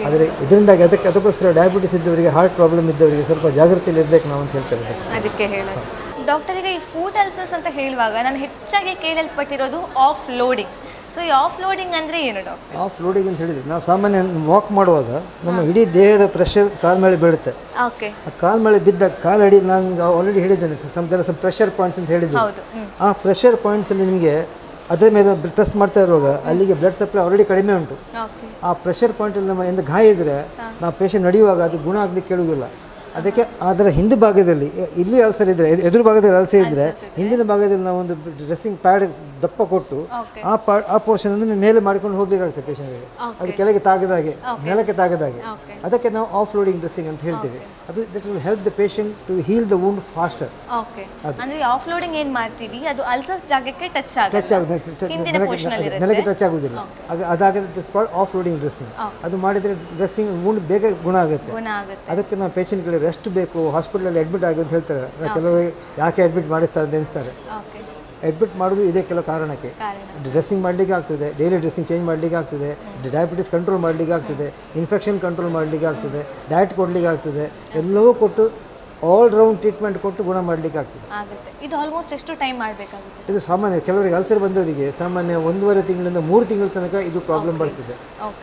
[SPEAKER 2] ಆದರೆ ಇದರಿಂದಾಗಿ ಅದಕ್ಕೋಸ್ಕರ ಡಯಾಬಿಟಿಸ್ ಇದ್ದವರಿಗೆ, ಹಾರ್ಟ್ ಪ್ರಾಬ್ಲಮ್ ಇದ್ದವರಿಗೆ ಸ್ವಲ್ಪ ಜಾಗೃತಿಯಲ್ಲಿ ಇರಬೇಕು ನಾವು ಅಂತ ಹೇಳ್ತೇವೆ.
[SPEAKER 1] ಅದಕ್ಕೆ ಹೇಳೋದು ಡಾಕ್ಟರ್, ಈಗ ಈ ಫುಟ್ ಅಲ್ಸರ್ಸ್ ಅಂತ ಹೇಳುವಾಗ ನಾನು ಹೆಚ್ಚಾಗಿ ಕೇಳಲ್ಪಟ್ಟಿರೋದು ಆಫ್ ಲೋಡಿಂಗ್. ಸೊ ಈ ಆಫ್ ಲೋಡಿಂಗ್ ಅಂದರೆ ಏನು ಡಾಕ್ಟರ್?
[SPEAKER 2] ಆಫ್ ಲೋಡಿಂಗ್ ಅಂತ ಹೇಳಿದ್ರೆ ನಾವು ಸಾಮಾನ್ಯ ವಾಕ್ ಮಾಡುವಾಗ ನಮ್ಮ ಇಡೀ ದೇಹದ ಪ್ರೆಷರ್ ಕಾಲ ಮೇಲೆ ಬೀಳುತ್ತೆ. ಆ ಕಾಲ ಮೇಲೆ ಬಿದ್ದ ಕಾಲಡಿ, ನಾನು ಆಲ್ರೆಡಿ ಹೇಳಿದ್ದೇನೆ, ಸಮ್ ಪ್ರೆಷರ್ ಪಾಯಿಂಟ್ಸ್ ಅಂತ ಹೇಳಿದ್ದೆ. ಆ ಪ್ರೆಷರ್ ಪಾಯಿಂಟ್ಸಲ್ಲಿ ನಿಮಗೆ ಅದರ ಮೇಲೆ ಪ್ರೆಸ್ ಮಾಡ್ತಾ ಇರುವಾಗ ಅಲ್ಲಿಗೆ ಬ್ಲಡ್ ಸಪ್ಲೈ ಆಲ್ರೆಡಿ ಕಡಿಮೆ ಉಂಟು. ಆ ಪ್ರೆಷರ್ ಪಾಯಿಂಟಲ್ಲಿ ನಮ್ಮ ಎಂದು ಗಾಯ ಇದ್ದರೆ ನಾವು ಪೇಷಂಟ್ ನಡೆಯುವಾಗ ಅದು ಗುಣ ಆಗಲಿಕ್ಕೆ ಕೇಳುವುದಿಲ್ಲ. ಅದಕ್ಕೆ ಅದರ ಹಿಂದೆ ಭಾಗದಲ್ಲಿ ಇಲ್ಲಿ ಅಲ್ಸರ್ ಇದ್ದರೆ, ಎದುರು ಭಾಗದಲ್ಲಿ ಅಲ್ಸರ್ ಇದ್ದರೆ ಹಿಂದಿನ ಭಾಗದಲ್ಲಿ ನಾವು ಒಂದು ಡ್ರೆಸ್ಸಿಂಗ್ ಪ್ಯಾಡ್ ದಪ್ಪ ಕೊಟ್ಟು ಆ ಪೋರ್ಷನ್ ಅನ್ನು ಮೇಲೆ ಮಾಡ್ಕೊಂಡು ಹೋಗ್ಬೇಕಾಗ್ತದೆ ಪೇಷಂಟ್ಗೆ. ಅದು ಕೆಳಗೆ ತಾಗದಾಗೆ, ನೆಲಕ್ಕೆ ತಾಗದಾಗೆ. ಅದಕ್ಕೆ ನಾವು ಆಫ್ ಲೋಡಿಂಗ್ ಡ್ರೆಸ್ಸಿಂಗ್ ಅಂತ ಹೇಳ್ತೇವೆ. ಅದು that will help the patient to heal the wound faster.
[SPEAKER 1] Okay, ಅಂದ್ರೆ ಆಫ್ ಲೋಡಿಂಗ್ ಏನು ಮಾಡ್ತೀವಿ ಅದು ಅಲ್ಸರ್ಸ್ ಜಾಗಕ್ಕೆ ಟಚ್ ಆಗುತ್ತೆ,
[SPEAKER 2] ನೆಲಕ್ಕೆ ಟಚ್ ಆಗುದಿಲ್ಲ. ಅದಾಗದೆ it's called off loading dressing. ಅದು ಮಾಡಿದ್ರೆ ಡ್ರೆಸ್ಸಿಂಗ್ ವೂಂಡ್ ಬೇಗ ಗುಣ ಆಗುತ್ತೆ. ಅದಕ್ಕೆ ನಾವು ಪೇಷಂಟ್ಗಳಿಗೆ ರೆಸ್ಟ್ ಬೇಕು, ಹಾಸ್ಪಿಟಲಲ್ಲಿ ಅಡ್ಮಿಟ್ ಆಗಿ ಅಂತ ಹೇಳ್ತಾರೆ. ಕೆಲವರು ಯಾಕೆ ಅಡ್ಮಿಟ್ ಮಾಡಿಸ್ತಾರೆ ಅಂತ ಎನಿಸ್ತಾರೆ. ಅಡ್ಮಿಟ್ ಮಾಡೋದು ಇದೇ ಕೆಲವು ಕಾರಣಕ್ಕೆ. ಡ್ರೆಸ್ಸಿಂಗ್ ಮಾಡಲಿಕ್ಕೆ ಆಗ್ತದೆ, ಡೈಲಿ ಡ್ರೆಸ್ಸಿಂಗ್ ಚೇಂಜ್ ಮಾಡಲಿಕ್ಕೆ ಆಗ್ತದೆ, ಡಯಾಬಿಟಿಸ್ ಕಂಟ್ರೋಲ್ ಮಾಡಲಿಕ್ಕೆ ಆಗ್ತದೆ, ಇನ್ಫೆಕ್ಷನ್ ಕಂಟ್ರೋಲ್ ಮಾಡಲಿಕ್ಕೆ ಆಗ್ತದೆ, ಡಯಟ್ ಕೊಡಲಿಕ್ಕೆ ಆಗ್ತದೆ, ಎಲ್ಲವೂ ಕೊಟ್ಟು ಆಲ್ ರೌಂಡ್ ಟ್ರೀಟ್ಮೆಂಟ್ ಕೊಟ್ಟು ಗುಣ ಮಾಡಲಿಕ್ಕೆ ಆಗ್ತದೆ.
[SPEAKER 1] ಇದು ಆಲ್ಮೋಸ್ಟ್ ಎಷ್ಟು ಟೈಮ್ ಮಾಡಬೇಕಾಗುತ್ತೆ?
[SPEAKER 2] ಇದು ಸಾಮಾನ್ಯ ಕೆಲವರಿಗೆ ಅಲ್ಸರ್ ಬಂದವರಿಗೆ ಸಾಮಾನ್ಯ 1.5 ತಿಂಗಳಿಂದ 3 ತಿಂಗಳ ತನಕ ಇದು ಪ್ರಾಬ್ಲಮ್ ಬರ್ತದೆ.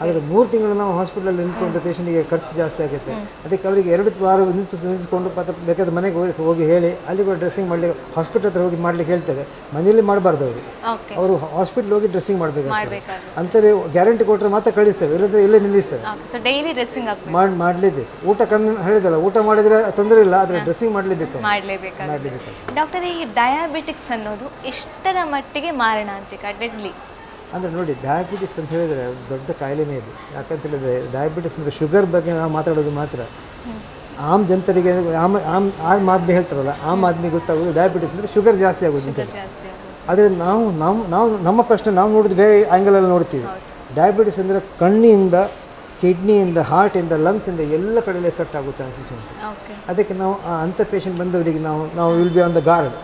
[SPEAKER 2] ಆದರೆ 3 ತಿಂಗಳು ನಾವು ಹಾಸ್ಪಿಟಲಲ್ಲಿ ನಿಂತ್ಕೊಂಡು ಪೇಷಂಟಿಗೆ ಖರ್ಚು ಜಾಸ್ತಿ ಆಗುತ್ತೆ. ಅದಕ್ಕೆ ಅವರಿಗೆ 2 ವಾರ ನಿಂತ್ಕೊಂಡು ಬೇಕಾದ ಮನೆಗೆ ಹೋಗಿ ಹೇಳಿ ಅಲ್ಲಿ ಕೂಡ ಡ್ರೆಸ್ಸಿಂಗ್ ಮಾಡಲಿಕ್ಕೆ ಹಾಸ್ಪಿಟಲ್ ಹತ್ರ ಹೋಗಿ ಮಾಡ್ಲಿಕ್ಕೆ ಹೇಳ್ತೇವೆ. ಮನೆಯಲ್ಲಿ ಮಾಡಬಾರ್ದು ಅವರು ಹಾಸ್ಪಿಟಲ್ ಹೋಗಿ ಡ್ರೆಸ್ಸಿಂಗ್ ಮಾಡಬೇಕಾಗ್ತದೆ. ಅಂತಲೇ ಗ್ಯಾರಂಟಿ ಕೊಟ್ಟರೆ ಮಾತ್ರ ಕಳಿಸ್ತೇವೆ, ಇಲ್ಲದ್ರೆ ಇಲ್ಲೇ ನಿಲ್ಲಿಸ್ತೇವೆ. ಮಾಡಲೇಬೇಕು. ಊಟ ಕಮ್ಮಿ ಹೇಳಿದಲ್ಲ, ಊಟ ಮಾಡಿದರೆ ತೊಂದರೆ ಇಲ್ಲ, ಆದರೆ ಡ್ರೆಸ್ಸಿಂಗ್ ಮಾಡಲೇಬೇಕು.
[SPEAKER 1] ಡಾಕ್ಟರ್, ಈ ಡಯಾಬಿಟಿಕ್ಸ್ ಅನ್ನೋದು ಎಷ್ಟರ ಮಟ್ಟಿಗೆ ಮಾರಣಾಂತಿಕ, ಡೆಡ್ಲಿ?
[SPEAKER 2] ಅಂದರೆ ನೋಡಿ, ಡಯಾಬಿಟಿಸ್ ಅಂತ ಹೇಳಿದರೆ ದೊಡ್ಡ ಕಾಯಿಲೆನೇ ಇದು. ಯಾಕಂತ ಹೇಳಿದ್ರೆ ಡಯಾಬಿಟಿಸ್ ಅಂದರೆ ಶುಗರ್ ಬಗ್ಗೆ ನಾವು ಮಾತಾಡೋದು ಮಾತ್ರ. ಆಮ್ ಜನರಿಗೆ ಆಮ್ ಆದ್ಮಿ ಹೇಳ್ತಾರಲ್ಲ, ಆಮ್ ಆದ್ಮಿ ಗೊತ್ತಾಗೋದು ಡಯಾಬಿಟಿಸ್ ಅಂದರೆ ಶುಗರ್ ಜಾಸ್ತಿ ಆಗೋದು ಅಂತ. ಆದರೆ ನಮ್ಮ ಪ್ರಶ್ನೆ ನಾವು ನೋಡೋದು ಬೇರೆ ಆ್ಯಂಗಲಲ್ಲಿ ನೋಡ್ತೀವಿ. ಡಯಾಬಿಟಿಸ್ ಅಂದರೆ ಕಣ್ಣಿಂದ, ಕಿಡ್ನಿಯಿಂದ, ಹಾರ್ಟಿಂದ, ಲಂಗ್ಸಿಂದ ಎಲ್ಲ ಕಡೆಯಲ್ಲಿ ಎಫೆಕ್ಟ್ ಆಗೋ ಚಾನ್ಸಸ್ ಉಂಟು. ಅದಕ್ಕೆ ನಾವು ಅಂಥ ಪೇಷಂಟ್ ಬಂದವರಿಗೆ ನಾವು will be on the guard.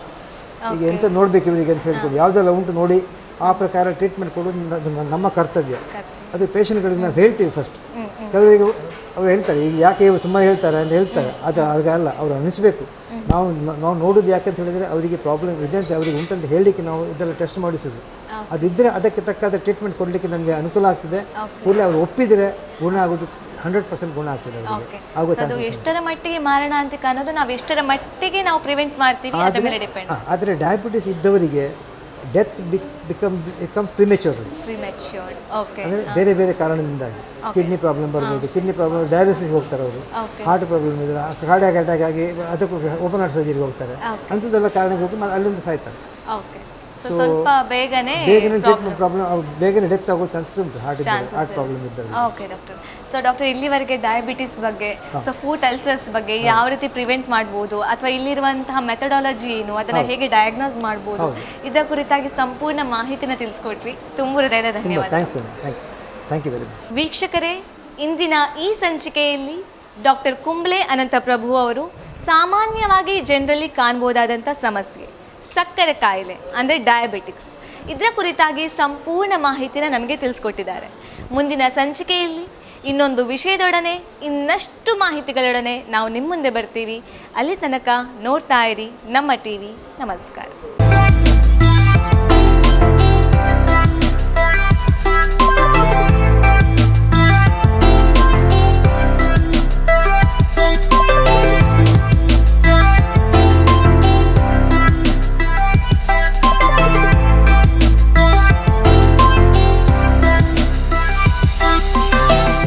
[SPEAKER 2] ಈಗ ಎಂತ ನೋಡಬೇಕು ಇವರಿಗೆ ಅಂತ ಹೇಳ್ಕೊಂಡು ಯಾವುದೆಲ್ಲ ಉಂಟು ನೋಡಿ ಆ ಪ್ರಕಾರ ಟ್ರೀಟ್ಮೆಂಟ್ ಕೊಡೋದು ನಮ್ಮ ಕರ್ತವ್ಯ. ಅದು ಪೇಷಂಟ್ಗಳಿಗೆ ನಾವು ಹೇಳ್ತೀವಿ ಫಸ್ಟ್. ಕೆಲವರಿಗೆ ಅವ್ರು ಹೇಳ್ತಾರೆ, ಈಗ ಯಾಕೆ ಇವರು ತುಂಬ ಹೇಳ್ತಾರೆ ಅಂತ ಹೇಳ್ತಾರೆ. ಅದಲ್ಲ, ಅವರು ಅನಿಸ್ಬೇಕು. ನಾವು ನೋಡೋದು ಯಾಕಂತ ಹೇಳಿದರೆ ಅವರಿಗೆ ಪ್ರಾಬ್ಲಮ್ ಇದೆ ಅಂತ ಅವರಿಗೆ ಉಂಟಂತ ಹೇಳಲಿಕ್ಕೆ ನಾವು ಇದೆಲ್ಲ ಟೆಸ್ಟ್ ಮಾಡಿಸೋದು. ಅದಿದ್ದರೆ ಅದಕ್ಕೆ ತಕ್ಕಾದ ಟ್ರೀಟ್ಮೆಂಟ್ ಕೊಡಲಿಕ್ಕೆ ನಮಗೆ ಅನುಕೂಲ ಆಗ್ತದೆ. ಕೂಡಲೇ ಅವರು ಒಪ್ಪಿದರೆ ಗುಣ ಆಗೋದು 100% ಗುಣ ಆಗ್ತದೆ ಅವರಿಗೆ.
[SPEAKER 1] ಅದು ಎಷ್ಟರ ಮಟ್ಟಿಗೆ ಮಾರಣಾಂತಿಕ ಅನ್ನೋದು ನಾವು ಎಷ್ಟರ ಮಟ್ಟಿಗೆ ನಾವು ಪ್ರಿವೆಂಟ್ ಮಾಡ್ತೀವಿ ಅದರ ಮೇಲೆ ಡಿಪೆಂಡ್.
[SPEAKER 2] ಆದರೆ ಡಯಾಬಿಟಿಸ್ ಇದ್ದವರಿಗೆ ಡೆತ್ ಬಿಕಮ್ಸ್ ಪ್ರಿಮೆಚ್ಯೂರ್ಡ್. ಅಂದರೆ ಬೇರೆ ಬೇರೆ ಕಾರಣದಿಂದಾಗಿ ಕಿಡ್ನಿ ಪ್ರಾಬ್ಲಮ್ ಬರ್ಬೋದು. ಕಿಡ್ನಿ ಪ್ರಾಬ್ಲಮ್ ಡಯಾಲಿಸಿಸ್ ಹೋಗ್ತಾರೆ ಅವರು. ಹಾರ್ಟ್ ಪ್ರಾಬ್ಲಮ್ ಇದ್ರೆ ಕಾರ್ಡಿಯಾಕ್ ಅಟ್ಯಾಕ್ ಆಗಿ ಅದಕ್ಕೂ ಓಪನ್ ಹಾರ್ಟ್ ಸರ್ಜರಿಗೆ ಹೋಗ್ತಾರೆ. ಅಂಥದ್ದೆಲ್ಲ ಕಾರಣಕ್ಕೆ ಹೋಗಿ ಅಲ್ಲಿಂದ ಸಾಯ್ತಾರೆ.
[SPEAKER 1] ಸ್ವಲ್ಪ ಬೇಗನೆ
[SPEAKER 2] ಟ್ರೀಟ್ಮೆಂಟ್ ಪ್ರಾಬ್ಲಮ್, ಬೇಗನೆ ಡೆತ್ ಆಗೋ ಚಾನ್ಸಸ್ ಉಂಟು ಹಾರ್ಟ್ ಪ್ರಾಬ್ಲಮ್ ಇದ್ದಾಗ.
[SPEAKER 1] Okay doctor. ಸೊ ಡಾಕ್ಟರ್, ಇಲ್ಲಿವರೆಗೆ ಡಯಾಬಿಟಿಸ್ ಬಗ್ಗೆ, ಸೊ ಫುಡ್ ಅಲ್ಸರ್ಸ್ ಬಗ್ಗೆ ಯಾವ ರೀತಿ ಪ್ರಿವೆಂಟ್ ಮಾಡ್ಬೋದು ಅಥವಾ ಇಲ್ಲಿರುವಂತಹ ಮೆಥಡಾಲಜಿ ಏನು, ಅದನ್ನು ಹೇಗೆ ಡಯಾಗ್ನೋಸ್ ಮಾಡ್ಬೋದು, ಇದರ ಕುರಿತಾಗಿ ಸಂಪೂರ್ಣ ಮಾಹಿತಿನ ತಿಳಿಸ್ಕೊಟ್ರಿ. ತುಂಬ ಹೃದಯದ ಧನ್ಯವಾದ.
[SPEAKER 2] Thank you very much.
[SPEAKER 1] ವೀಕ್ಷಕರೇ, ಇಂದಿನ ಈ ಸಂಚಿಕೆಯಲ್ಲಿ ಡಾಕ್ಟರ್ ಕುಂಬ್ಳೆ ಅನಂತಪ್ರಭು ಅವರು ಸಾಮಾನ್ಯವಾಗಿ ಜನರಲ್ಲಿ ಕಾಣಬಹುದಾದಂಥ ಸಮಸ್ಯೆ ಸಕ್ಕರೆ ಕಾಯಿಲೆ ಅಂದರೆ ಡಯಾಬಿಟಿಕ್ಸ್, ಇದರ ಕುರಿತಾಗಿ ಸಂಪೂರ್ಣ ಮಾಹಿತಿನ ನಮಗೆ ತಿಳಿಸ್ಕೊಟ್ಟಿದ್ದಾರೆ. ಮುಂದಿನ ಸಂಚಿಕೆಯಲ್ಲಿ ಇನ್ನೊಂದು ವಿಷಯದೊಡನೆ, ಇನ್ನಷ್ಟು ಮಾಹಿತಿಗಳೊಡನೆ ನಾವು ನಿಮ್ಮ ಮುಂದೆ ಬರ್ತೀವಿ. ಅಲ್ಲಿ ತನಕ ನೋಡ್ತಾ ಇರಿ ನಮ್ಮ ಟಿವಿ. ನಮಸ್ಕಾರ.